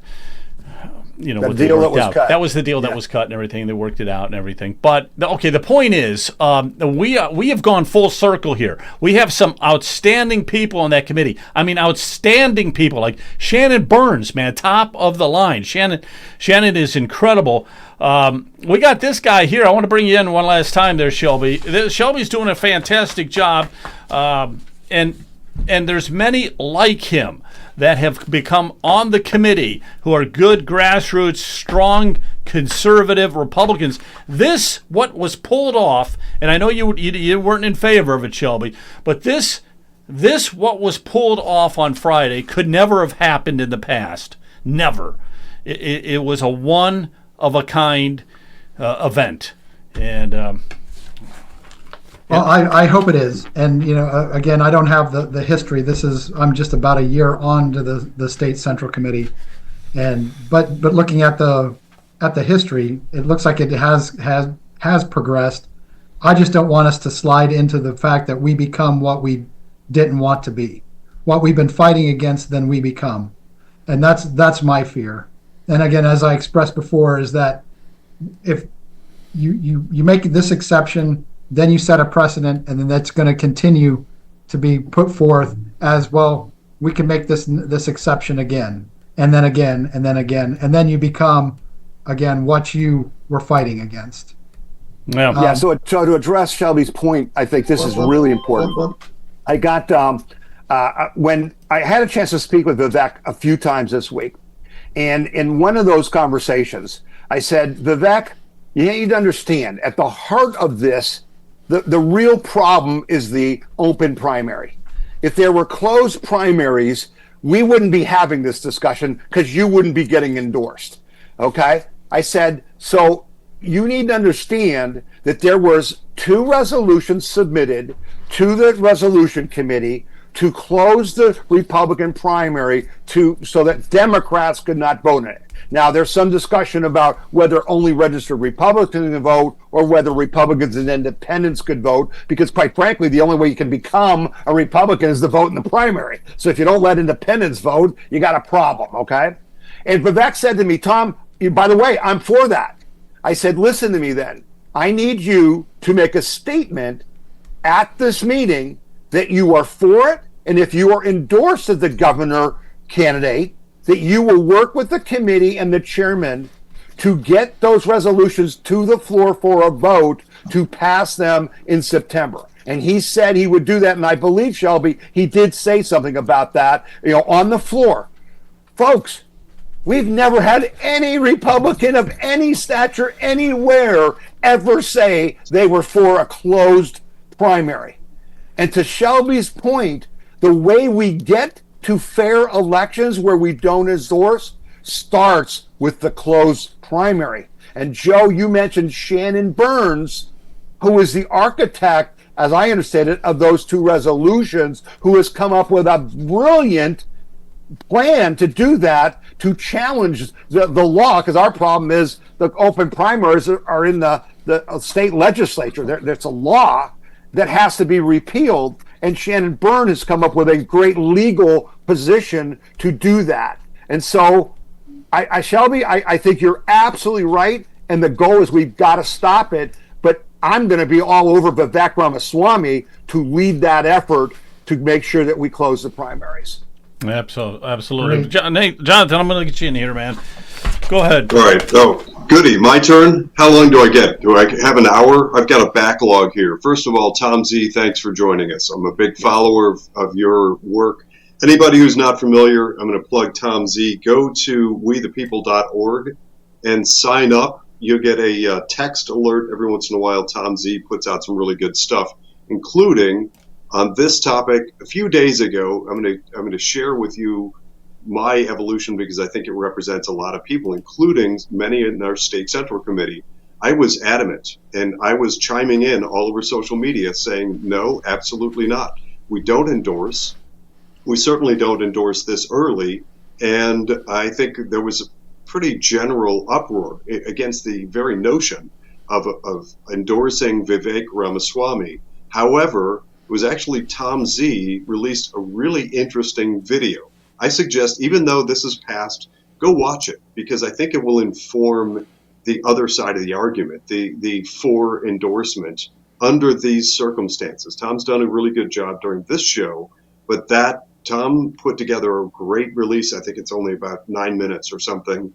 what deal that was cut. That was the deal that was cut and everything. They worked it out and everything. But the point is, we have gone full circle here. We have some outstanding people on that committee. I mean, outstanding people like Shannon Burns, man, top of the line. Shannon is incredible. We got this guy here. I want to bring you in one last time there, Shelby. Shelby's doing a fantastic job. And And there's many like him that have become on the committee who are good grassroots, strong, conservative Republicans. This, what was pulled off, and I know you weren't in favor of it, Shelby, but this what was pulled off on Friday could never have happened in the past. Never. It was a one-of-a-kind event. And well, I hope it is. And, again, I don't have the history. I'm just about a year on to the State Central Committee. But looking at the history, it looks like it has progressed. I just don't want us to slide into the fact that we become what we didn't want to be. What we've been fighting against, then we become. And that's my fear. And again, as I expressed before, is that if you make this exception, then you set a precedent, and then that's going to continue to be put forth as well. We can make this exception again, and then again, and then again, and then you become again what you were fighting against. Yeah. So to address Shelby's point, I think this is really important. I got when I had a chance to speak with Vivek a few times this week, and in one of those conversations, I said, Vivek, you need to understand, at the heart of this, the real problem is the open primary. If there were closed primaries, we wouldn't be having this discussion because you wouldn't be getting endorsed. Okay? I said, so you need to understand that there was 2 resolutions submitted to the resolution committee to close the Republican primary so that Democrats could not vote in it. Now, there's some discussion about whether only registered Republicans can vote or whether Republicans and independents could vote, because quite frankly, the only way you can become a Republican is to vote in the primary. So if you don't let independents vote, you got a problem, okay? And Vivek said to me, Tom, by the way, I'm for that. I said, listen to me then. I need you to make a statement at this meeting that you are for it, and if you are endorsed as the governor candidate, that you will work with the committee and the chairman to get those resolutions to the floor for a vote to pass them in September. And he said he would do that, and I believe, Shelby, he did say something about that, on the floor. Folks, we've never had any Republican of any stature anywhere ever say they were for a closed primary. And to Shelby's point, the way we get to fair elections where we don't endorse starts with the closed primary. And Joe, you mentioned Shannon Burns, who is the architect, as I understand it, of those 2 resolutions, who has come up with a brilliant plan to do that, to challenge the law, because our problem is the open primaries are in the state legislature. There's a law that has to be repealed, and Shannon Byrne has come up with a great legal position to do that. And so, Shelby, I think you're absolutely right, and the goal is we've got to stop it, but I'm going to be all over Vivek Ramaswamy to lead that effort to make sure that we close the primaries. Absolutely. Jonathan, I'm going to get you in here, man. Go ahead. All right. So, goody. My turn. How long do I get? Do I have an hour? I've got a backlog here. First of all, Tom Z, thanks for joining us. I'm a big follower of your work. Anybody who's not familiar, I'm going to plug Tom Z. Go to wethepeople.org and sign up. You'll get a text alert every once in a while. Tom Z puts out some really good stuff, including on this topic. A few days ago, I'm going to share with you my evolution because I think it represents a lot of people, including many in our State Central Committee. I was adamant, and I was chiming in all over social media saying, no, absolutely not. We don't endorse. We certainly don't endorse this early. And I think there was a pretty general uproar against the very notion of endorsing Vivek Ramaswamy. However, it was actually Tom Z released a really interesting video. I suggest, even though this is past, go watch it, because I think it will inform the other side of the argument, the for endorsement under these circumstances. Tom's done a really good job during this show, but that Tom put together a great release. I think it's only about 9 minutes or something.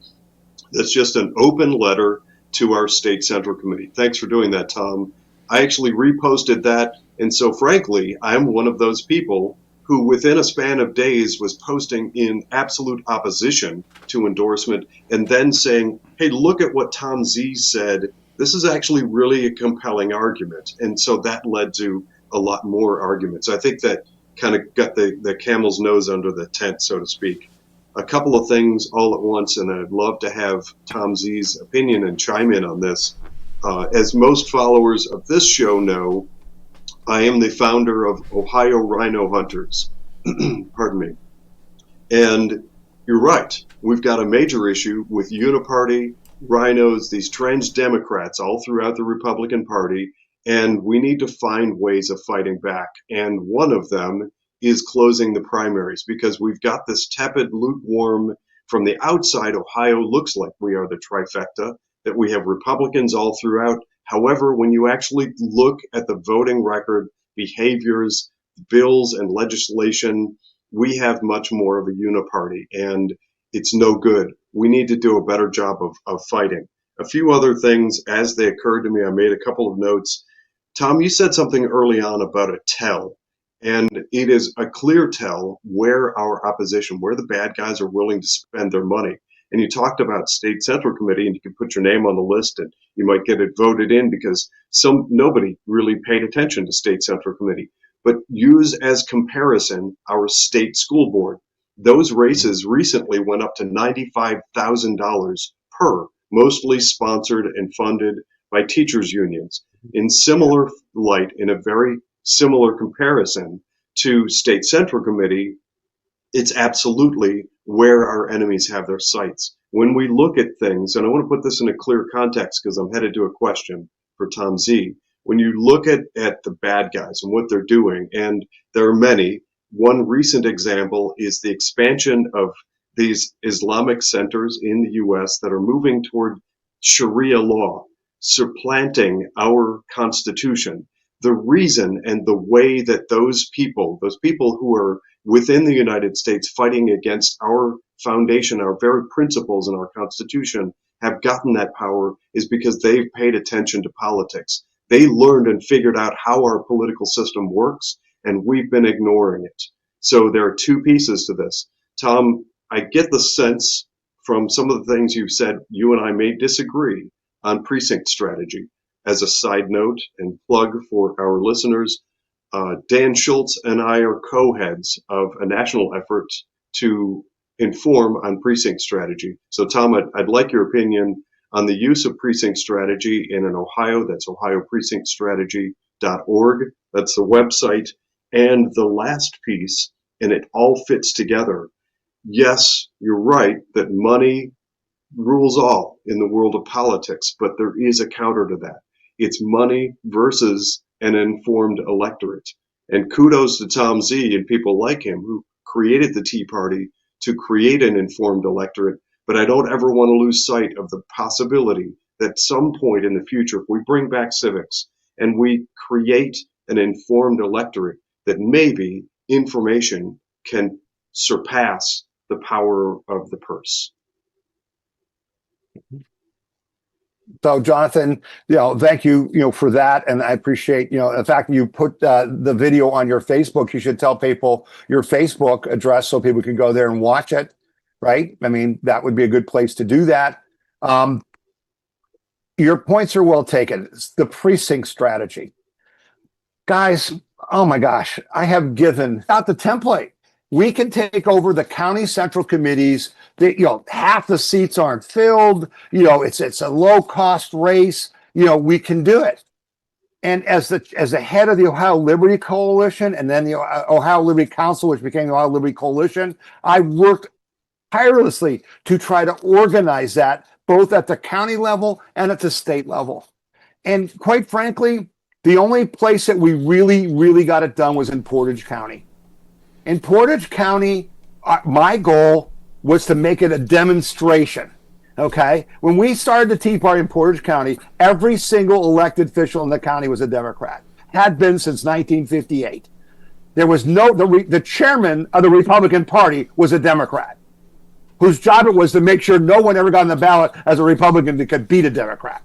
That's just an open letter to our State Central Committee. Thanks for doing that, Tom. I actually reposted that. And so, frankly, I'm one of those people who who within a span of days was posting in absolute opposition to endorsement and then saying, hey, look at what Tom Z said. This is actually really a compelling argument. And so that led to a lot more arguments. I think that kind of got the camel's nose under the tent, so to speak. A couple of things all at once, and I'd love to have Tom Z's opinion and chime in on this. As most followers of this show know, I am the founder of Ohio Rhino Hunters. Pardon me. And you're right. We've got a major issue with uniparty, rhinos, these trans Democrats all throughout the Republican Party, and we need to find ways of fighting back. And one of them is closing the primaries, because we've got this tepid, lukewarm, from the outside, Ohio looks like we are the trifecta, that we have Republicans all throughout. However, when you actually look at the voting record, behaviors, bills, and legislation, we have much more of a uniparty, and it's no good. We need to do a better job of fighting. A few other things as they occurred to me, I made a couple of notes. Tom, you said something early on about a tell, and it is a clear tell where our opposition, where the bad guys are willing to spend their money. And you talked about State Central Committee, and you can put your name on the list and you might get it voted in because nobody really paid attention to State Central Committee. But use as comparison our state school board. Those races recently went up to $95,000 per, mostly sponsored and funded by teachers' unions. In similar light, in a very similar comparison to State Central Committee, it's absolutely where our enemies have their sights. When we look at things, and I want to put this in a clear context because I'm headed to a question for Tom Z. When you look at the bad guys and what they're doing, and there are many, one recent example is the expansion of these Islamic centers in the U.S. that are moving toward Sharia law, supplanting our Constitution. The reason and the way that those people who are within the United States fighting against our foundation, our very principles in our Constitution, have gotten that power is because they've paid attention to politics. They learned and figured out how our political system works, and we've been ignoring it. So there are two pieces to this. Tom, I get the sense from some of the things you've said, you and I may disagree on precinct strategy. As a side note and plug for our listeners, Dan Schultz and I are co-heads of a national effort to inform on precinct strategy. So Tom, I'd like your opinion on the use of precinct strategy in Ohio. That's ohioprecinctstrategy.org. That's the website. And the last piece, and it all fits together. Yes, you're right that money rules all in the world of politics, but there is a counter to that. It's money versus an informed electorate. And kudos to Tom Z and people like him who created the Tea Party to create an informed electorate. But I don't ever want to lose sight of the possibility that some point in the future, if we bring back civics and we create an informed electorate, that maybe information can surpass the power of the purse. So, Jonathan, thank you, for that, and I appreciate, the fact that you put the video on your Facebook. You should tell people your Facebook address so people can go there and watch it, right? I mean, that would be a good place to do that. Your points are well taken. It's the precinct strategy, guys. Oh my gosh, I have given out the template. We can take over the county central committees. Half the seats aren't filled. It's a low cost race. We can do it. And as the head of the Ohio Liberty Coalition and then the Ohio Liberty Council, which became the Ohio Liberty Coalition, I worked tirelessly to try to organize that both at the county level and at the state level. And quite frankly, the only place that we really, really got it done was in Portage County. In Portage County, my goal was to make it a demonstration, okay? When we started the Tea Party in Portage County, every single elected official in the county was a Democrat, had been since 1958. There was the chairman of the Republican Party was a Democrat, whose job it was to make sure no one ever got on the ballot as a Republican that could beat a Democrat.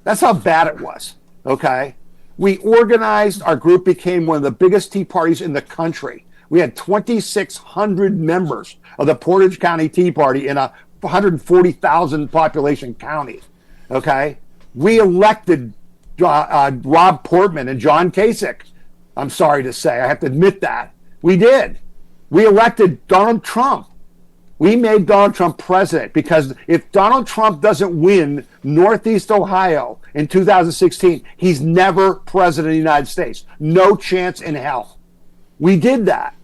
That's how bad it was, okay? We organized, our group became one of the biggest Tea Parties in the country. We had 2,600 members of the Portage County Tea Party in a 140,000 population county. Okay, we elected Rob Portman and John Kasich. I'm sorry to say, I have to admit that we did. We elected Donald Trump. We made Donald Trump president because if Donald Trump doesn't win Northeast Ohio in 2016, he's never president of the United States. No chance in hell. We did that.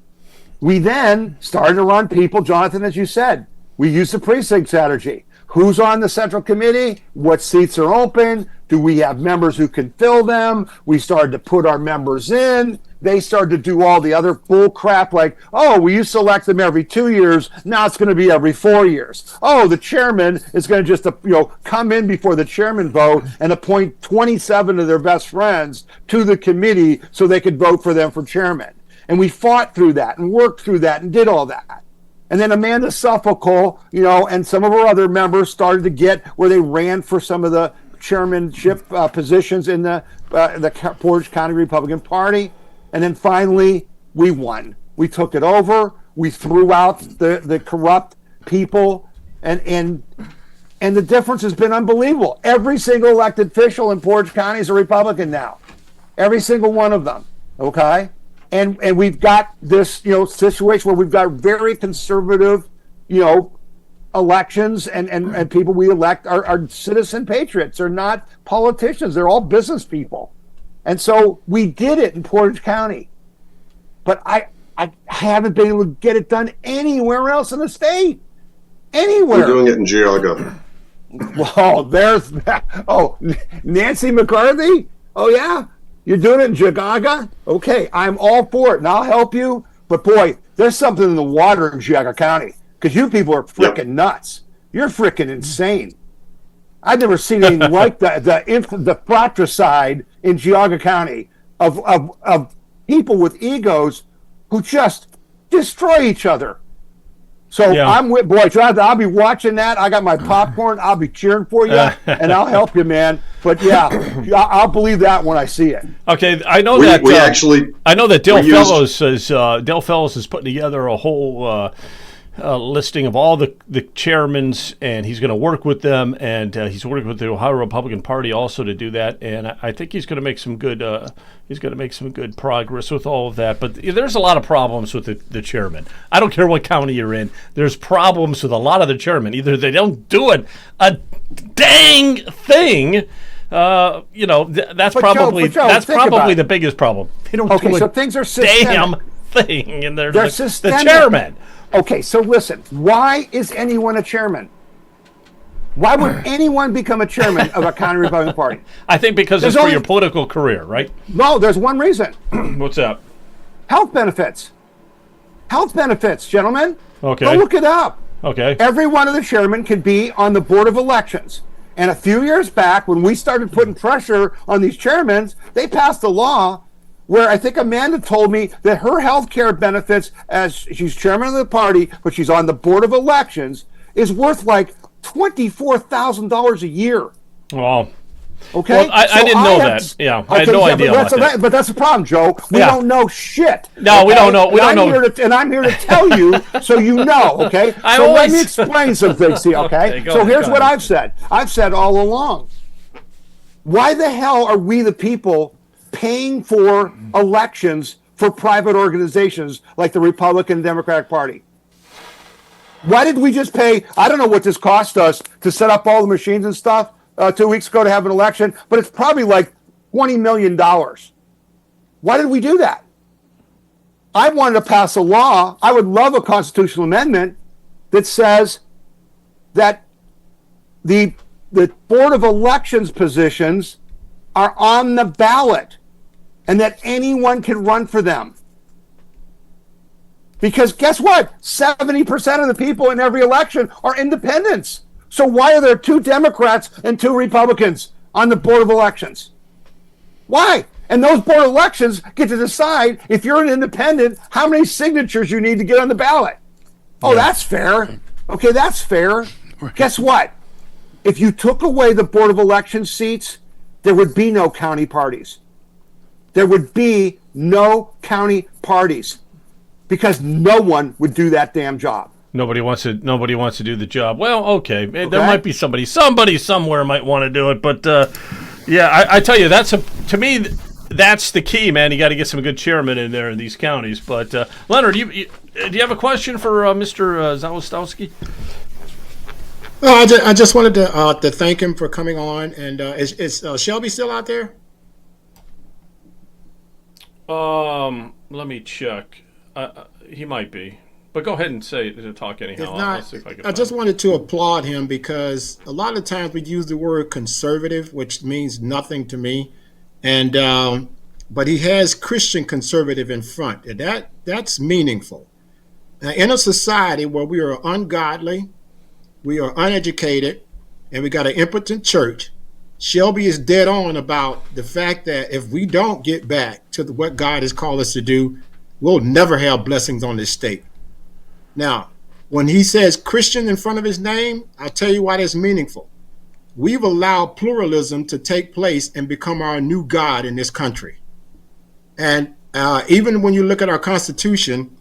We then started to run people, Jonathan, as you said. We used the precinct strategy. Who's on the Central Committee? What seats are open? Do we have members who can fill them? We started to put our members in. They started to do all the other bull crap like, oh, we used to elect them every 2 years. Now it's going to be every 4 years. Oh, the chairman is going to just come in before the chairman vote and appoint 27 of their best friends to the committee so they could vote for them for chairman. And we fought through that and worked through that and did all that. And then Amanda Suffolk, and some of our other members started to get where they ran for some of the chairmanship positions in the Portage County Republican Party. And then finally, we won. We took it over. We threw out the corrupt people. And the difference has been unbelievable. Every single elected official in Portage County is a Republican now. Every single one of them. Okay? And we've got this, situation where we've got very conservative, elections and people we elect are citizen patriots. They're not politicians. They're all business people. And so we did it in Portage County. But I haven't been able to get it done anywhere else in the state. Anywhere. We're doing it in Geauga. Well, there's that. Oh, Nancy McCarthy? Oh, yeah? You're doing it in Geauga? Okay, I'm all for it, and I'll help you. But boy, there's something in the water in Geauga County because you people are freaking nuts. You're freaking insane. I've never seen anything like the fratricide in Geauga County of people with egos who just destroy each other. So I'm with Jonathan. I'll be watching that. I got my popcorn. I'll be cheering for you, and I'll help you, man. But I'll believe that when I see it. Okay, I know that Dale Fellows is putting together a whole listing of all the chairmans, and he's going to work with them, and he's working with the Ohio Republican Party also to do that. And I think he's going to make some good progress with all of that. But there's a lot of problems with the chairman. I don't care what county you're in. There's problems with a lot of the chairmen. Either they don't do it a dang thing. That's probably the biggest problem. They don't do so things are systemic. Damn thing, and they're systemic. The chairman. Okay, so listen, why is anyone a chairman? Why would anyone become a chairman of a county Republican Party? I think because it's for your political career, right? No, there's one reason. What's that? Health benefits. Health benefits, gentlemen. Okay. Go look it up. Okay. Every one of the chairmen can be on the Board of Elections. And a few years back, when we started putting pressure on these chairmen, they passed a law where I think Amanda told me that her health care benefits, as she's chairman of the party, but she's on the Board of Elections, is worth like $24,000 a year. Wow. Okay? Well, I didn't know that. Yeah, I had no idea about that. But that's the problem, Joe. We don't know shit. No, we don't know. We don't know. And I'm here to tell you so you know, okay? Let me explain some things to you, okay? So here's what I've said. I've said all along, why the hell are we the people paying for elections for private organizations like the Republican and Democratic Party? Why did we just pay? I don't know what this cost us to set up all the machines and stuff 2 weeks ago to have an election, but it's probably like $20 million. Why did we do that? I wanted to pass a law. I would love a constitutional amendment that says that the Board of Elections positions are on the ballot and that anyone can run for them. Because guess what? 70% of the people in every election are independents. So why are there 2 Democrats and 2 Republicans on the Board of Elections? Why? And those Board of Elections get to decide, if you're an independent, how many signatures you need to get on the ballot. Oh, that's fair. Okay, that's fair. Guess what? If you took away the Board of Elections seats, there would be no county parties. There would be no county parties. because no one would do that damn job. Nobody wants to do the job. Well, okay. There might be somebody somewhere might want to do it, but yeah, I tell you, to me, that's the key, man. You got to get some good chairmen in there in these counties. But Leonard, do you have a question for Mr. Zawistowski? Oh, I just wanted to thank him for coming on. And is Shelby still out there? Let me check. He might be. But go ahead and talk anyhow. If not, I'll see if I can I just wanted to applaud him because a lot of times we use the word conservative, which means nothing to me. And but he has Christian conservative in front, and that's meaningful. In a society where we are ungodly, we are uneducated, and we got an impotent church, Shelby is dead on about the fact that if we don't get back to what God has called us to do, we'll never have blessings on this state. Now, when he says Christian in front of his name, I'll tell you why that's meaningful. We've allowed pluralism to take place and become our new God in this country. And even when you look at our Constitution,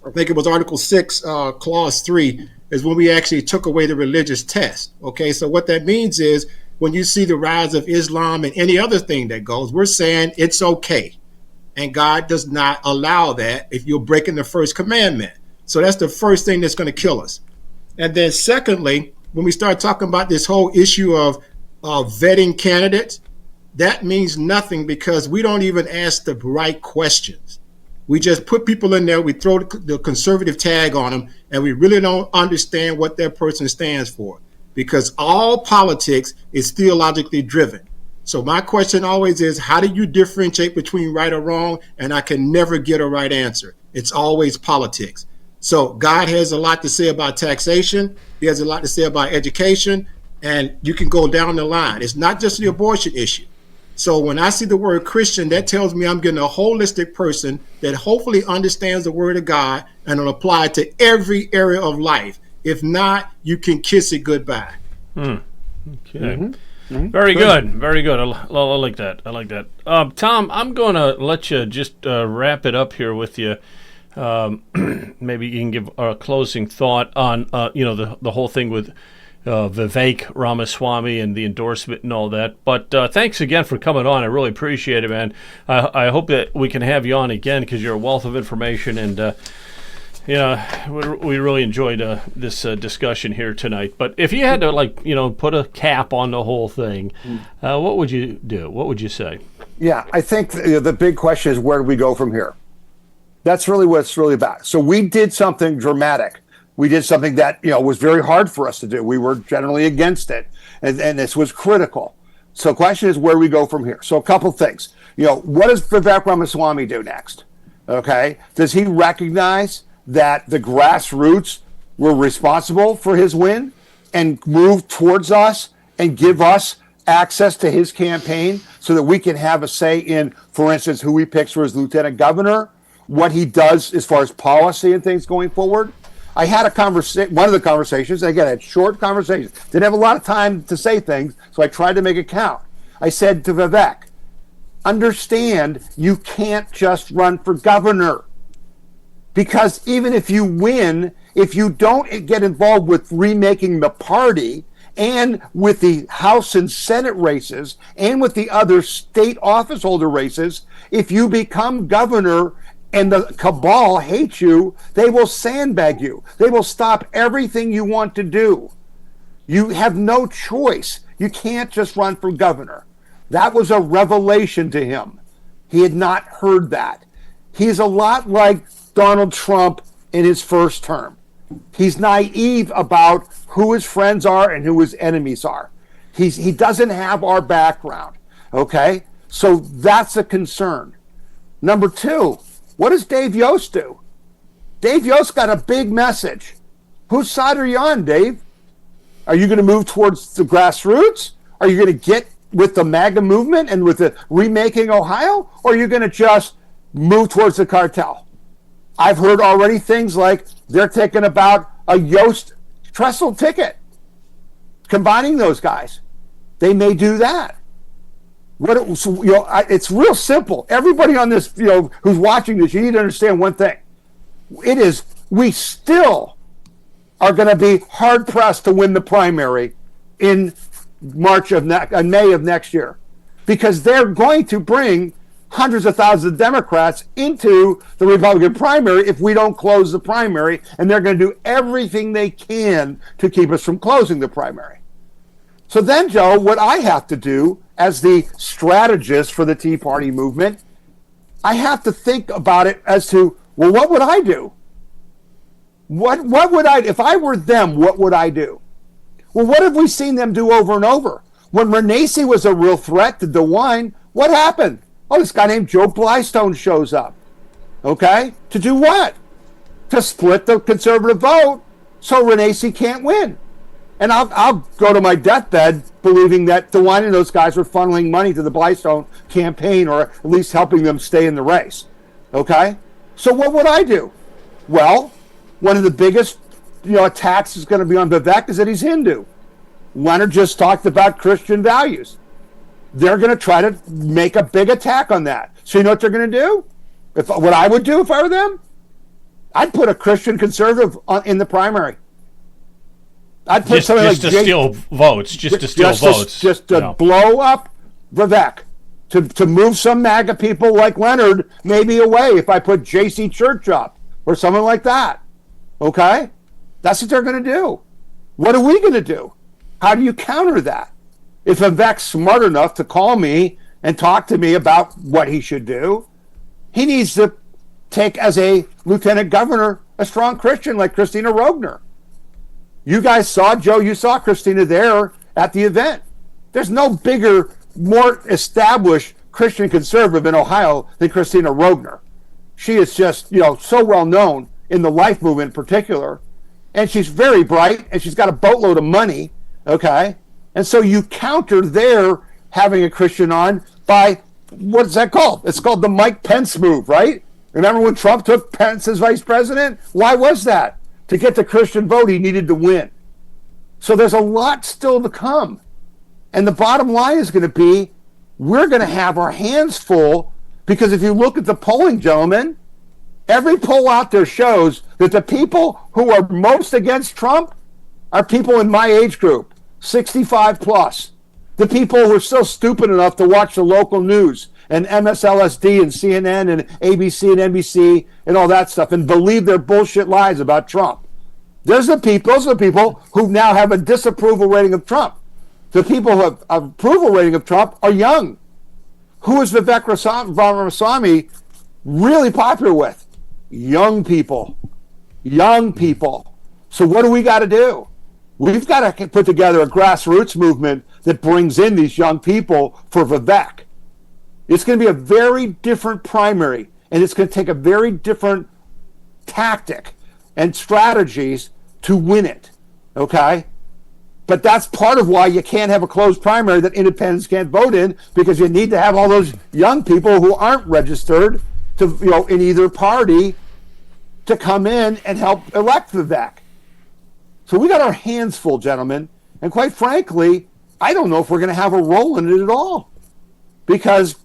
I think it was Article 6, Clause 3, is when we actually took away the religious test. Okay, so what that means is when you see the rise of Islam and any other thing that goes, we're saying it's okay. And God does not allow that if you're breaking the first commandment. So that's the first thing that's going to kill us. And then secondly, when we start talking about this whole issue of vetting candidates, that means nothing because we don't even ask the right questions. We just put people in there, we throw the conservative tag on them, and we really don't understand what that person stands for because all politics is theologically driven. So my question always is, how do you differentiate between right or wrong? And I can never get a right answer. It's always politics. So God has a lot to say about taxation. He has a lot to say about education, and you can go down the line. It's not just the abortion issue. So when I see the word Christian, that tells me I'm getting a holistic person that hopefully understands the word of God and will apply it to every area of life. If not, you can kiss it goodbye. Okay. Very good. Very good. I like that. I like that. Tom, I'm going to let you just wrap it up here with you. Maybe you can give a closing thought on the whole thing with Vivek Ramaswamy and the endorsement and all that. But thanks again for coming on. I really appreciate it, man. I hope that we can have you on again because you're a wealth of information, and we really enjoyed this discussion here tonight. But if you had to put a cap on the whole thing, what would you do? What would you say? Yeah, I think the big question is, where do we go from here? That's really what it's really about. So we did something dramatic. We did something that was very hard for us to do. We were generally against it, and this was critical. So the question is, where do we go from here? So a couple things. What does Vivek Ramaswamy do next? Okay, does he recognize that the grassroots were responsible for his win and move towards us and give us access to his campaign so that we can have a say in, for instance, who he picks for his lieutenant governor, what he does as far as policy and things going forward? I had one of the conversations, again, I had short conversations, didn't have a lot of time to say things, so I tried to make it count. I said to Vivek, understand you can't just run for governor, because even if you win, if you don't get involved with remaking the party and with the House and Senate races and with the other state office holder races, if you become governor and the cabal hates you, they will sandbag you. They will stop everything you want to do. You have no choice. You can't just run for governor. That was a revelation to him. He had not heard that. He's a lot like Donald Trump in his first term. He's naive about who his friends are and who his enemies are. He doesn't have our background, okay? So that's a concern. Number two, what does Dave Yost do? Dave Yost got a big message. Whose side are you on, Dave? Are you going to move towards the grassroots? Are you going to get with the MAGA movement and with the remaking Ohio? Or are you going to just move towards the cartel? I've heard already things like they're taking about a Yost Trestle ticket, combining those guys. They may do that. It's real simple. Everybody on this, who's watching this, you need to understand one thing. we still are going to be hard pressed to win the primary in May of next year, because they're going to bring hundreds of thousands of Democrats into the Republican primary if we don't close the primary, and they're going to do everything they can to keep us from closing the primary. So then, Joe, what I have to do as the strategist for the Tea Party movement, I have to think about it as to, well, what would I do? What would I, if I were them, what would I do? Well, what have we seen them do over and over? When Renacci was a real threat to DeWine, what happened? Oh, this guy named Joe Blystone shows up. Okay? To do what? To split the conservative vote so Renacci can't win. And I'll go to my deathbed believing that DeWine and those guys were funneling money to the Blystone campaign, or at least helping them stay in the race. Okay? So what would I do? Well, one of the biggest attacks is going to be on Vivek is that he's Hindu. Leonard just talked about Christian values. They're going to try to make a big attack on that. So you know what they're going to do? What I would do if I were them? I'd put a Christian conservative in the primary. I'd put something like to steal votes, just to blow up Vivek, to move some MAGA people like Leonard maybe away. If I put J.C. Church up or someone like that, okay, that's what they're going to do. What are we going to do? How do you counter that? If Vivek's smart enough to call me and talk to me about what he should do, he needs to take as a lieutenant governor a strong Christian like Christina Rogner. You guys saw, Joe, you saw Christina there at the event. There's no bigger, more established Christian conservative in Ohio than Christina Rogner. She is just, so well known in the life movement in particular. And she's very bright, and she's got a boatload of money, okay? And so you counter their having a Christian on by, what is that called? It's called the Mike Pence move, right? Remember when Trump took Pence as vice president? Why was that? To get the Christian vote, he needed to win. So there's a lot still to come. And the bottom line is going to be, we're going to have our hands full, because if you look at the polling, gentlemen, every poll out there shows that the people who are most against Trump are people in my age group, 65 plus. The people who are still stupid enough to watch the local news and MSLSD and CNN and ABC and NBC and all that stuff and believe their bullshit lies about Trump. Those are the people who now have a disapproval rating of Trump. The people who have an approval rating of Trump are young. Who is Vivek Ramaswamy really popular with? Young people. Young people. So what do we got to do? We've got to put together a grassroots movement that brings in these young people for Vivek. It's going to be a very different primary, and it's going to take a very different tactic and strategies to win it, okay? But that's part of why you can't have a closed primary that independents can't vote in, because you need to have all those young people who aren't registered to, in either party to come in and help elect Vivek. So we got our hands full, gentlemen, and quite frankly, I don't know if we're going to have a role in it at all, because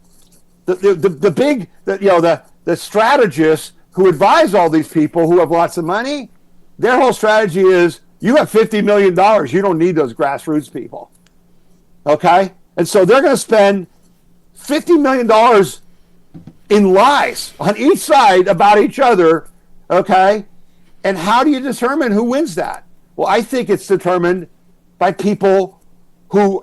the strategists who advise all these people who have lots of money, their whole strategy is, you have $50 million, you don't need those grassroots people. Okay? And so they're going to spend $50 million in lies on each side about each other. Okay? And how do you determine who wins that? Well, I think it's determined by people who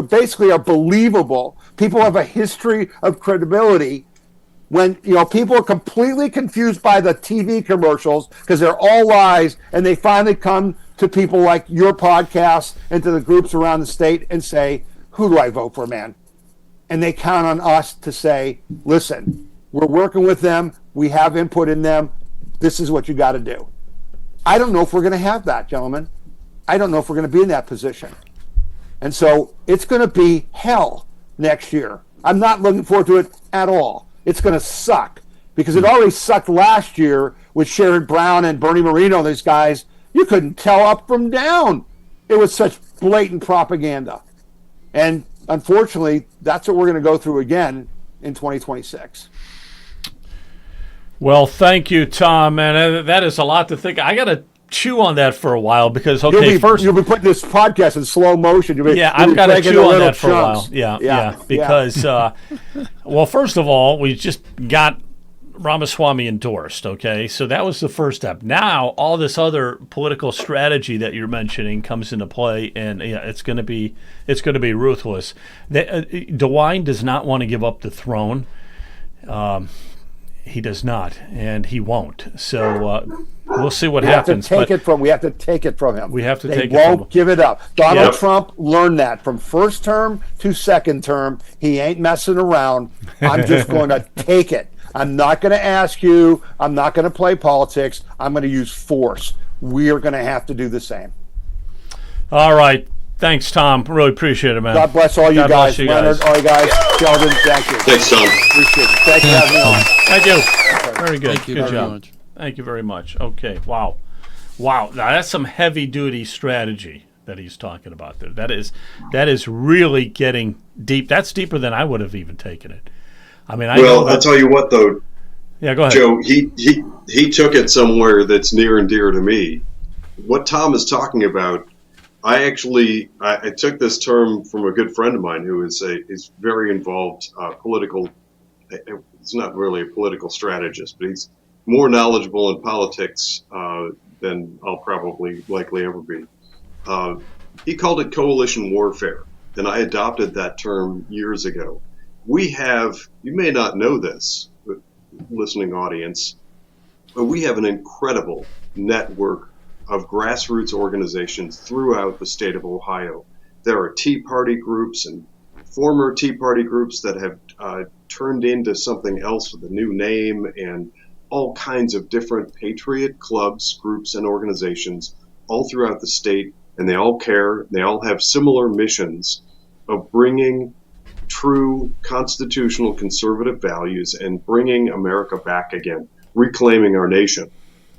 basically are believable. People have a history of credibility. When people are completely confused by the TV commercials because they're all lies, and they finally come to people like your podcast and to the groups around the state and say, who do I vote for, man? And they count on us to say, listen, we're working with them, we have input in them, this is what you got to do. I don't know if we're going to have that, gentlemen. I don't know if we're going to be in that position. And so it's going to be hell next year. I'm not looking forward to it at all. It's going to suck, because it already sucked last year with Sherrod Brown and Bernie Moreno. These guys, you couldn't tell up from down. It was such blatant propaganda. And unfortunately, that's what we're going to go through again in 2026. Well, thank you, Tom, man. That is a lot to think. I got to chew on that for a while because, okay, you'll be putting this podcast in slow motion. I've got to chew on that for a while. Yeah. Because, well, first of all, we just got Ramaswamy endorsed, okay? So that was the first step. Now, all this other political strategy that you're mentioning comes into play, and it's going to be ruthless. DeWine does not want to give up the throne. He does not, and he won't. So we'll see what happens. We have to take it from him. We have to take it from him. They won't give it up. Donald Trump learned that from first term to second term. He ain't messing around. I'm just going to take it. I'm not going to ask you. I'm not going to play politics. I'm going to use force. We are going to have to do the same. All right. Thanks, Tom. Really appreciate it, man. God bless all you guys. Leonard, all you guys. Sheldon, thank you. Thanks, Tom. Appreciate it. Thank you for having me on. Thank you. Very good. Thank you good very job. much. Thank you very much. Okay. Wow. Now that's some heavy-duty strategy that he's talking about there. That is really getting deep. That's deeper than I would have even taken it. I mean, I'll tell you what, though. Yeah, go ahead. Joe, he took it somewhere that's near and dear to me. What Tom is talking about, I took this term from a good friend of mine who is very involved political. He's not really a political strategist, but he's more knowledgeable in politics than I'll likely ever be. He called it coalition warfare, and I adopted that term years ago. We have, you may not know this, listening audience, but we have an incredible network of grassroots organizations throughout the state of Ohio. There are Tea Party groups and former Tea Party groups that have turned into something else with a new name, and all kinds of different patriot clubs, groups, and organizations all throughout the state, and they all care. They all have similar missions of bringing true constitutional conservative values and bringing America back again, reclaiming our nation,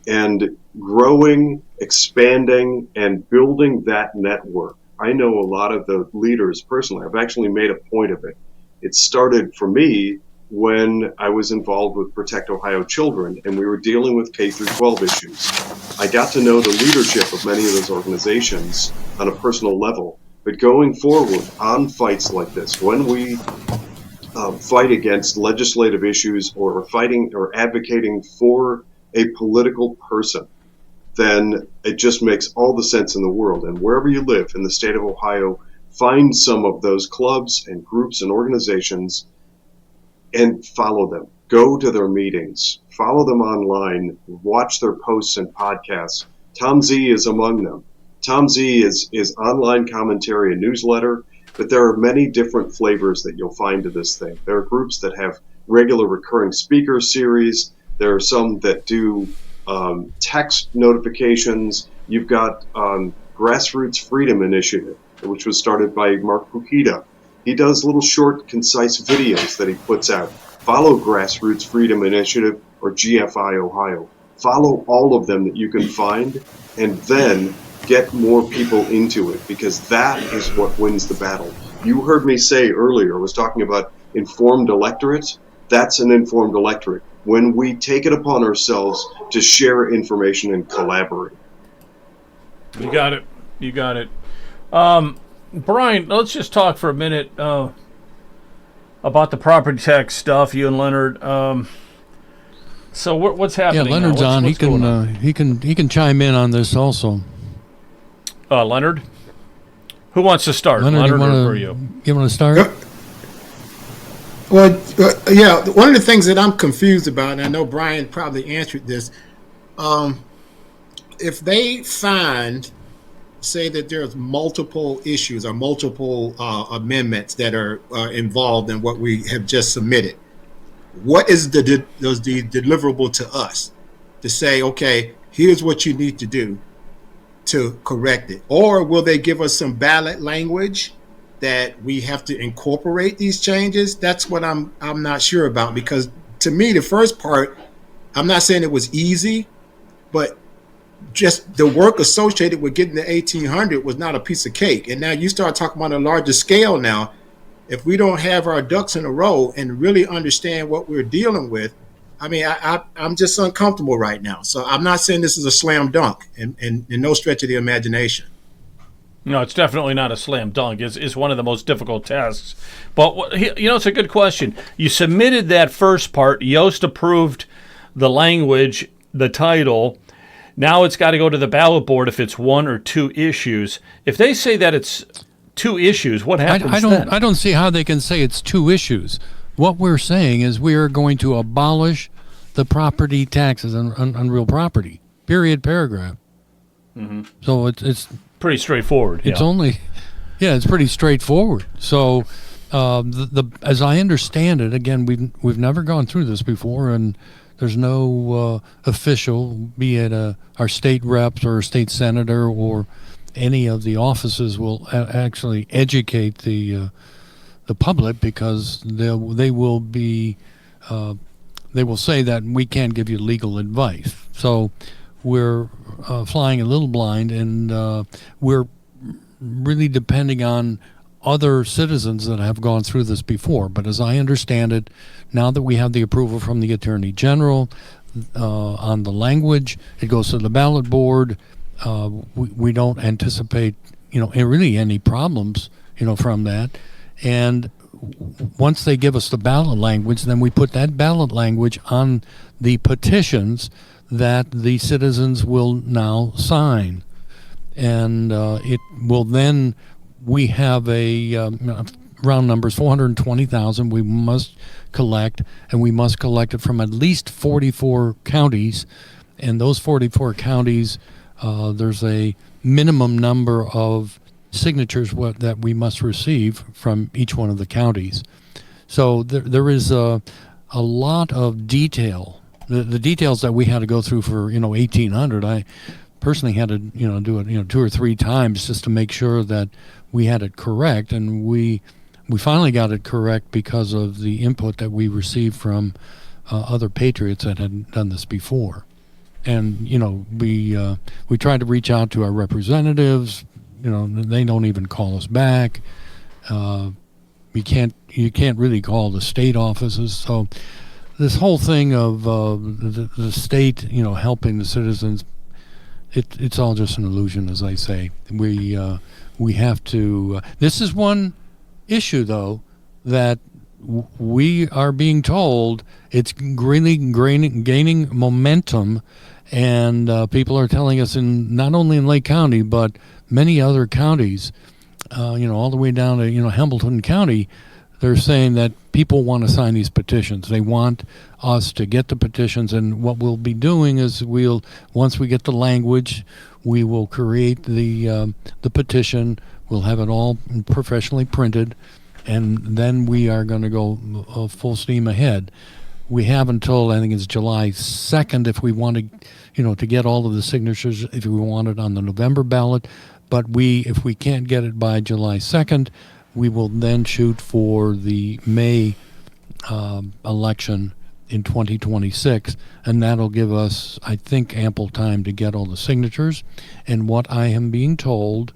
and growing, expanding, and building that network. I know a lot of the leaders personally. I've actually made a point of it. It started for me when I was involved with Protect Ohio Children, and we were dealing with K-12 issues. I got to know the leadership of many of those organizations on a personal level. But going forward on fights like this, when we fight against legislative issues or fighting or advocating for a political person, then it just makes all the sense in the world. And wherever you live in the state of Ohio, find some of those clubs and groups and organizations and follow them. Go to their meetings, follow them online, watch their posts and podcasts. Tom Z is among them. Tom Z is online commentary and newsletter, but there are many different flavors that you'll find to this thing. There are groups that have regular recurring speaker series. There are some that do text notifications. You've got Grassroots Freedom Initiative, which was started by Mark Pukita. He does little short, concise videos that he puts out. Follow Grassroots Freedom Initiative or GFI Ohio. Follow all of them that you can find, and then get more people into it, because that is what wins the battle. You heard me say earlier, I was talking about informed electorate. That's an informed electorate. When we take it upon ourselves to share information and collaborate. You got it. You got it. Brian, let's just talk for a minute about the property tax stuff, you and Leonard. So what's happening? Yeah, Leonard's now? on. He can chime in on this also. Leonard? Who wants to start? Leonard, or you? You want to start? Well, yeah, one of the things that I'm confused about, and I know Brian probably answered this, if they say that there's multiple issues or multiple amendments that are involved in what we have just submitted, what is the deliverable to us to say, okay, here's what you need to do to correct it? Or will they give us some ballot language that we have to incorporate these changes? That's what I'm not sure about, because to me, the first part, I'm not saying it was easy, but just the work associated with getting to 1,800 was not a piece of cake. And now you start talking about a larger scale now. If we don't have our ducks in a row and really understand what we're dealing with, I mean, I'm just uncomfortable right now. So I'm not saying this is a slam dunk in no stretch of the imagination. No, it's definitely not a slam dunk. It's one of the most difficult tasks. But, it's a good question. You submitted that first part. Yost approved the language, the title. Now it's got to go to the ballot board if it's one or two issues. If they say that it's two issues, what happens then? I don't see how they can say it's two issues. What we're saying is we are going to abolish the property taxes on real property. Period. Paragraph. Mm-hmm. So it's pretty straightforward. It's it's pretty straightforward. So as I understand it, again, we've never gone through this before, and there's no official, be it our state reps or a state senator or any of the offices, will actually educate the public, because they will say that we can't give you legal advice. So we're flying a little blind, and we're really depending on other citizens that have gone through this before. But as I understand it, now that we have the approval from the Attorney General on the language, it goes to the ballot board. We don't anticipate, really any problems, from that. And once they give us the ballot language, then we put that ballot language on the petitions that the citizens will now sign. And it will then, we have round numbers, 420,000 we must collect, and we must collect it from at least 44 counties. And those 44 counties, there's a minimum number of signatures that we must receive from each one of the counties. So there is a lot of detail. The details that we had to go through for 1,800, I personally had to do it 2 or 3 times just to make sure that we had it correct, and we finally got it correct because of the input that we received from other patriots that had done this before. And we tried to reach out to our representatives. They don't even call us back. You can't really call the state offices. So this whole thing of the state, helping the citizens, it's all just an illusion, as I say. We have to. This is one issue, though, that we are being told it's really gaining momentum, and people are telling us not only in Lake County but many other counties, all the way down to Hamilton County. They're saying that people want to sign these petitions. They want us to get the petitions, and what we'll be doing is once we get the language, we will create the petition. We'll have it all professionally printed, and then we are going to go full steam ahead. We have until, I think it's July 2nd, if we want to, to get all of the signatures, if we want it on the November ballot. But if we can't get it by July 2nd, we will then shoot for the May election in 2026, and that'll give us, I think, ample time to get all the signatures. And what I am being told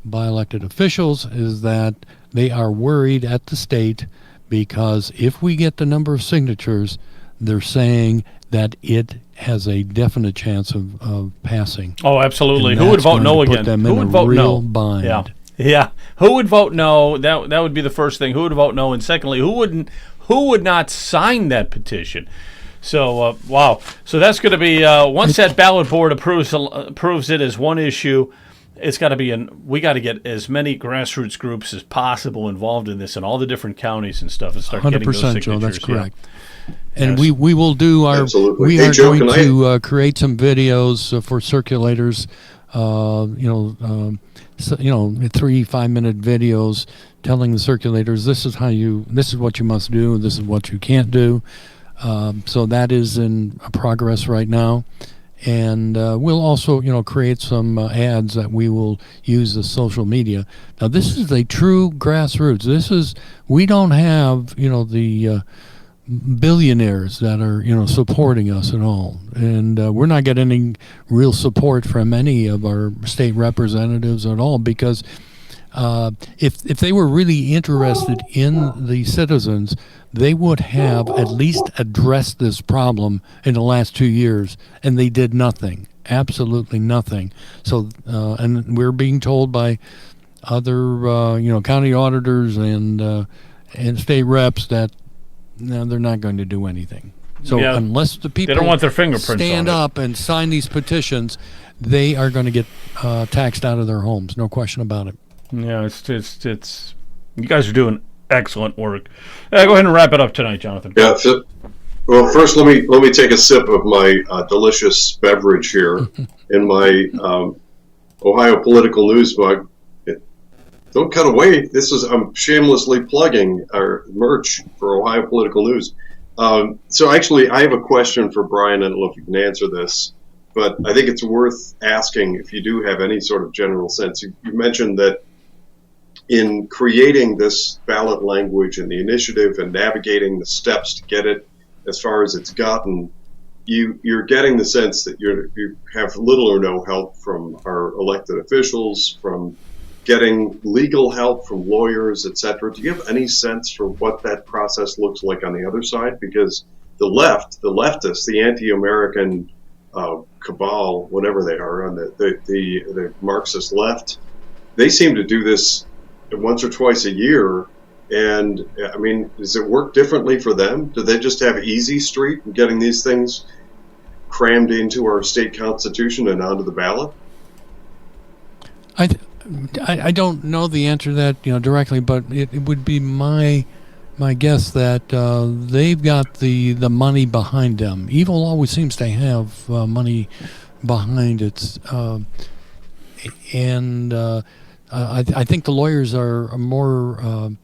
by elected officials is that they are worried at the state, because if we get the number of signatures, they're saying that it has a definite chance of passing. Oh, absolutely. Who would vote no again? Who would vote no? Bind. Yeah. Who would vote no? That would be the first thing. Who would vote no? And secondly, who would not sign that petition? So, wow. So that's going to be, once that ballot board approves it as one issue, it's got to be we got to get as many grassroots groups as possible involved in this in all the different counties and stuff, and start getting those signatures. 100%, Joe, that's correct. Yeah. And yes. we will do our. Absolutely. We Hey, are Joe, going to create some videos for circulators. 3-5 minute videos telling the circulators this is what you must do, this is what you can't do. So that is in progress right now. And we'll also, create some ads that we will use the social media. Now, this is a true grassroots. We don't have, the billionaires that are, supporting us at all. And we're not getting any real support from any of our state representatives at all, because If they were really interested in the citizens, they would have at least addressed this problem in the last 2 years, and they did nothing, absolutely nothing. So, and we're being told by other, county auditors and state reps that they're not going to do anything. So unless the people they don't want their fingerprints stand on it. up and sign these petitions, they are going to get taxed out of their homes. No question about it. Yeah, it's you guys are doing excellent work. Go ahead and wrap it up tonight, Jonathan. Yeah. Well, first let me take a sip of my delicious beverage here in my Ohio Political News mug. Don't cut away. I'm shamelessly plugging our merch for Ohio Political News. So actually, I have a question for Brian. I don't know if you can answer this, but I think it's worth asking if you do have any sort of general sense. You mentioned that in creating this ballot language and the initiative and navigating the steps to get it as far as it's gotten, you're getting the sense that you have little or no help from our elected officials, from getting legal help from lawyers, etc. Do you have any sense for what that process looks like on the other side? Because the leftists, the anti-American cabal, whatever they are, on the Marxist left, they seem to do this once or twice a year. And I mean, does it work differently for them? Do they just have easy street in getting these things crammed into our state constitution and onto the ballot? I don't know the answer to that directly, but it would be my guess that they've got the money behind them. Evil always seems to have money behind it, and I think the lawyers are more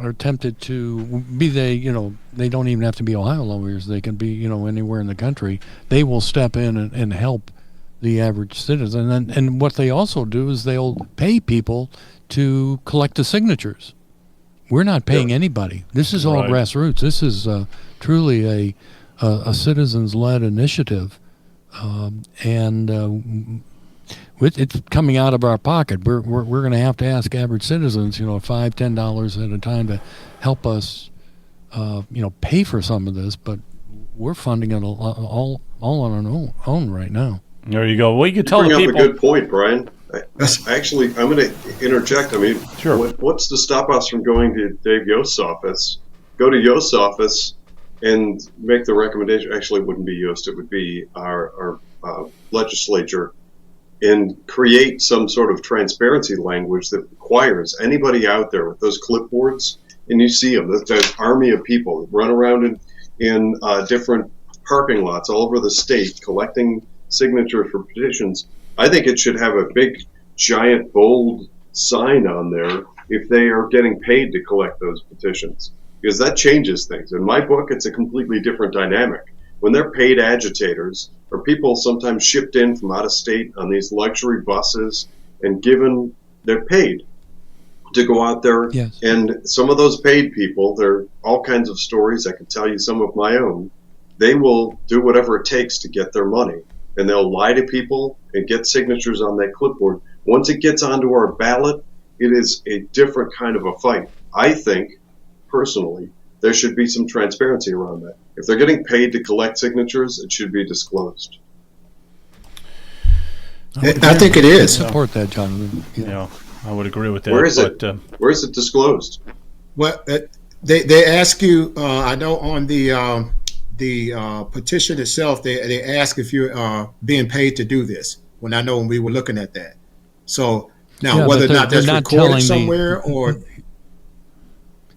are tempted to be they don't even have to be Ohio lawyers. They can be anywhere in the country. They will step in and help the average citizen, and what they also do is they'll pay people to collect the signatures. We're not paying anybody. This is all grassroots. This is truly a citizens-led initiative, and it's coming out of our pocket. We're going to ask average citizens, $5-10 at a time to help us, pay for some of this. But we're funding it all on our own right now. There you go. Well, you can tell the people. You bring up a good point, Brian. Actually, I'm going to interject. I mean, sure. What's to stop us from going to Dave Yost's office? Go to Yost's office and make the recommendation. Actually, it wouldn't be Yost. It would be our legislature, and create some sort of transparency language that requires anybody out there with those clipboards, and you see them, that army of people that run around in different parking lots all over the state collecting signatures for petitions. I think it should have a big, giant, bold sign on there if they are getting paid to collect those petitions, because that changes things. In my book, it's a completely different dynamic. When they're paid agitators, or people sometimes shipped in from out of state on these luxury buses and they're paid to go out there. Yes. And some of those paid people, there are all kinds of stories. I can tell you some of my own. They will do whatever it takes to get their money. And they'll lie to people and get signatures on that clipboard. Once it gets onto our ballot, it is a different kind of a fight. I think, personally, there should be some transparency around that. If they're getting paid to collect signatures, it should be disclosed. I think it is. I support that, Jonathan. Yeah, I would agree with that. Where is it? Where is it disclosed? Well, they ask you. I know on the petition itself, they ask if you're being paid to do this. When I know when we were looking at that. So now whether or not that's recorded somewhere or.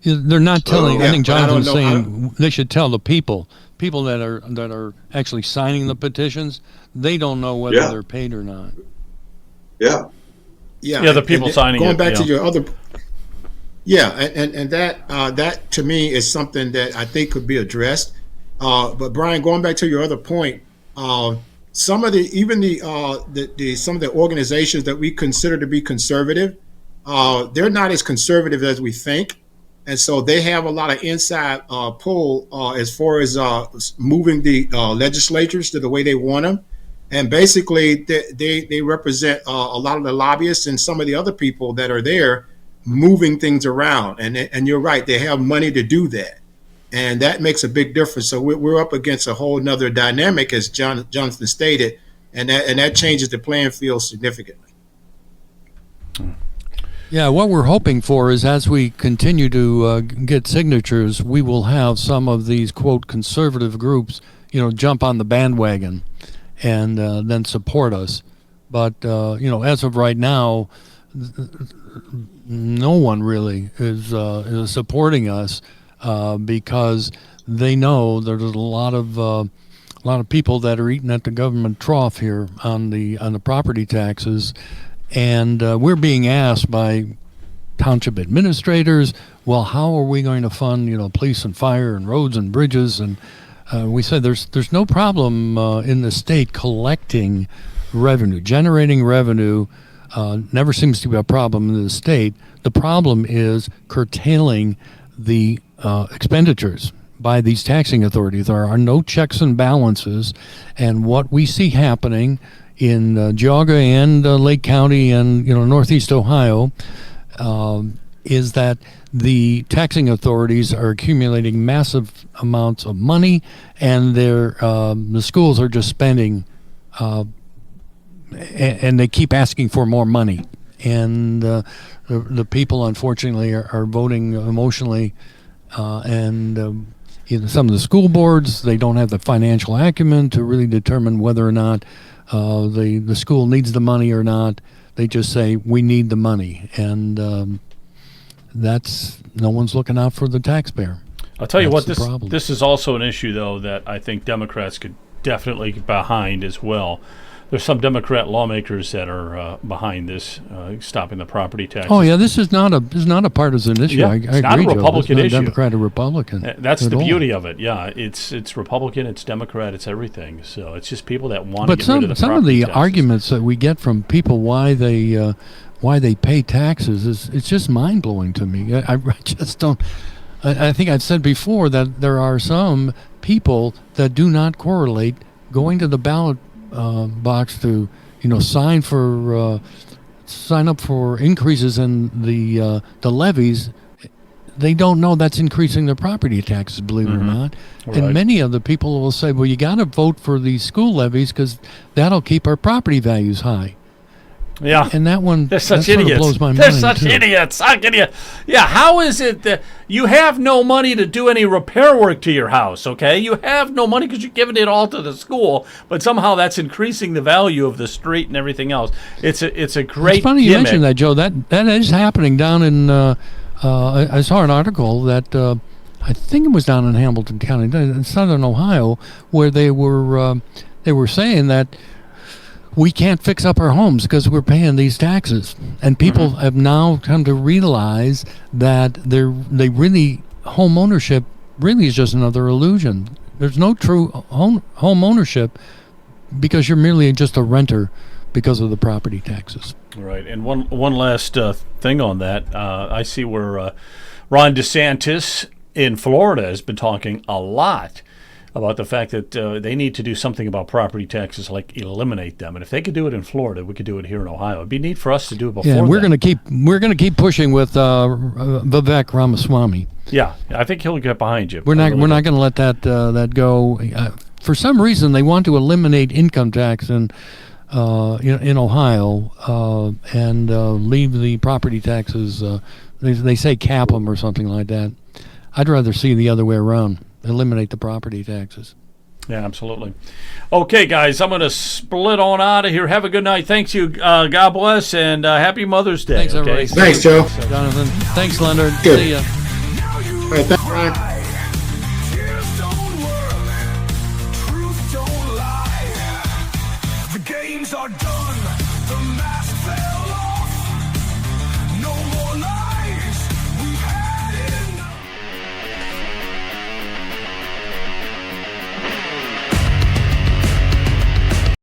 They're not telling. I think Jonathan's saying they should tell the people that are actually signing the petitions. They don't know whether they're paid or not. Yeah. The people signing going it. Going back to your other. Yeah, and that to me is something that I think could be addressed. But Brian, going back to your other point, some of some of the organizations that we consider to be conservative, they're not as conservative as we think. And so they have a lot of inside pull as far as moving the legislatures to the way they want them. And basically, they represent a lot of the lobbyists and some of the other people that are there moving things around. And you're right, they have money to do that. And that makes a big difference. So we're up against a whole nother dynamic, as Jonathan stated, and that changes the playing field significantly. Yeah, what we're hoping for is as we continue to get signatures, we will have some of these, quote, conservative groups, jump on the bandwagon and then support us. But, as of right now, no one really is supporting us because they know there's a lot of people that are eating at the government trough here on the property taxes. And we're being asked by township administrators, well, how are we going to fund, police and fire and roads and bridges? And we said there's no problem in the state collecting revenue, generating revenue. Never seems to be a problem in the state. The problem is curtailing the expenditures by these taxing authorities. There are no checks and balances, and what we see happening in Geauga and Lake County and Northeast Ohio is that the taxing authorities are accumulating massive amounts of money, and the schools are just spending, and they keep asking for more money, and the people unfortunately are voting emotionally, and some of the school boards, they don't have the financial acumen to really determine whether or not the school needs the money or not. They just say, we need the money. And no one's looking out for the taxpayer. I'll tell you what, problem. This is also an issue, though, that I think Democrats could definitely get behind as well. There's some Democrat lawmakers that are behind this, stopping the property taxes. Oh yeah, this is not a partisan issue. Yeah, I it's agree, not a Republican Joe. issue. Democrat or Republican. That's the all. beauty of it. Yeah, it's Republican, it's Democrat, it's everything. So it's just people that want to But get rid of the some property of the taxes. arguments that we get from people why they pay taxes it's just mind blowing to me. I just don't. I think I've said before that there are some people that do not correlate going to the ballot box to sign up for increases in the levies. They don't know that's increasing their property taxes, believe it or not. Right. And many of the people will say, well, you got to vote for these school levies because that'll keep our property values high. Yeah, and that one they're such that idiots. Blows my They're mind such too. idiots. How can you? Yeah, how is it that you have no money to do any repair work to your house? Okay, you have no money because you're giving it all to the school, but somehow that's increasing the value of the street and everything else. It's a great. It's funny you gimmick. mentioned that, Joe. That is happening down in. I saw an article that I think it was down in Hamilton County, in southern Ohio, where they were saying that we can't fix up our homes because we're paying these taxes, and people have now come to realize that home ownership really is just another illusion. There's no true home ownership because you're merely just a renter because of the property taxes. Right, and one last thing on that, I see where Ron DeSantis in Florida has been talking a lot about the fact that they need to do something about property taxes, like eliminate them. And if they could do it in Florida, we could do it here in Ohio. It'd be neat for us to do it before. Yeah, we're going to keep pushing with Vivek Ramaswamy. Yeah, I think he'll get behind you. We're not going to let that go. For some reason, they want to eliminate income tax in Ohio and leave the property taxes. They say cap them or something like that. I'd rather see the other way around. Eliminate the property taxes. Yeah, absolutely. Okay, guys, I'm going to split on out of here. Have a good night. Thanks you. God bless, and happy Mother's Day. Thanks, everybody. Thanks, Joe. Jonathan. Thanks, Leonard. Good. See ya. All right, thanks, Ryan. The games are done, the masks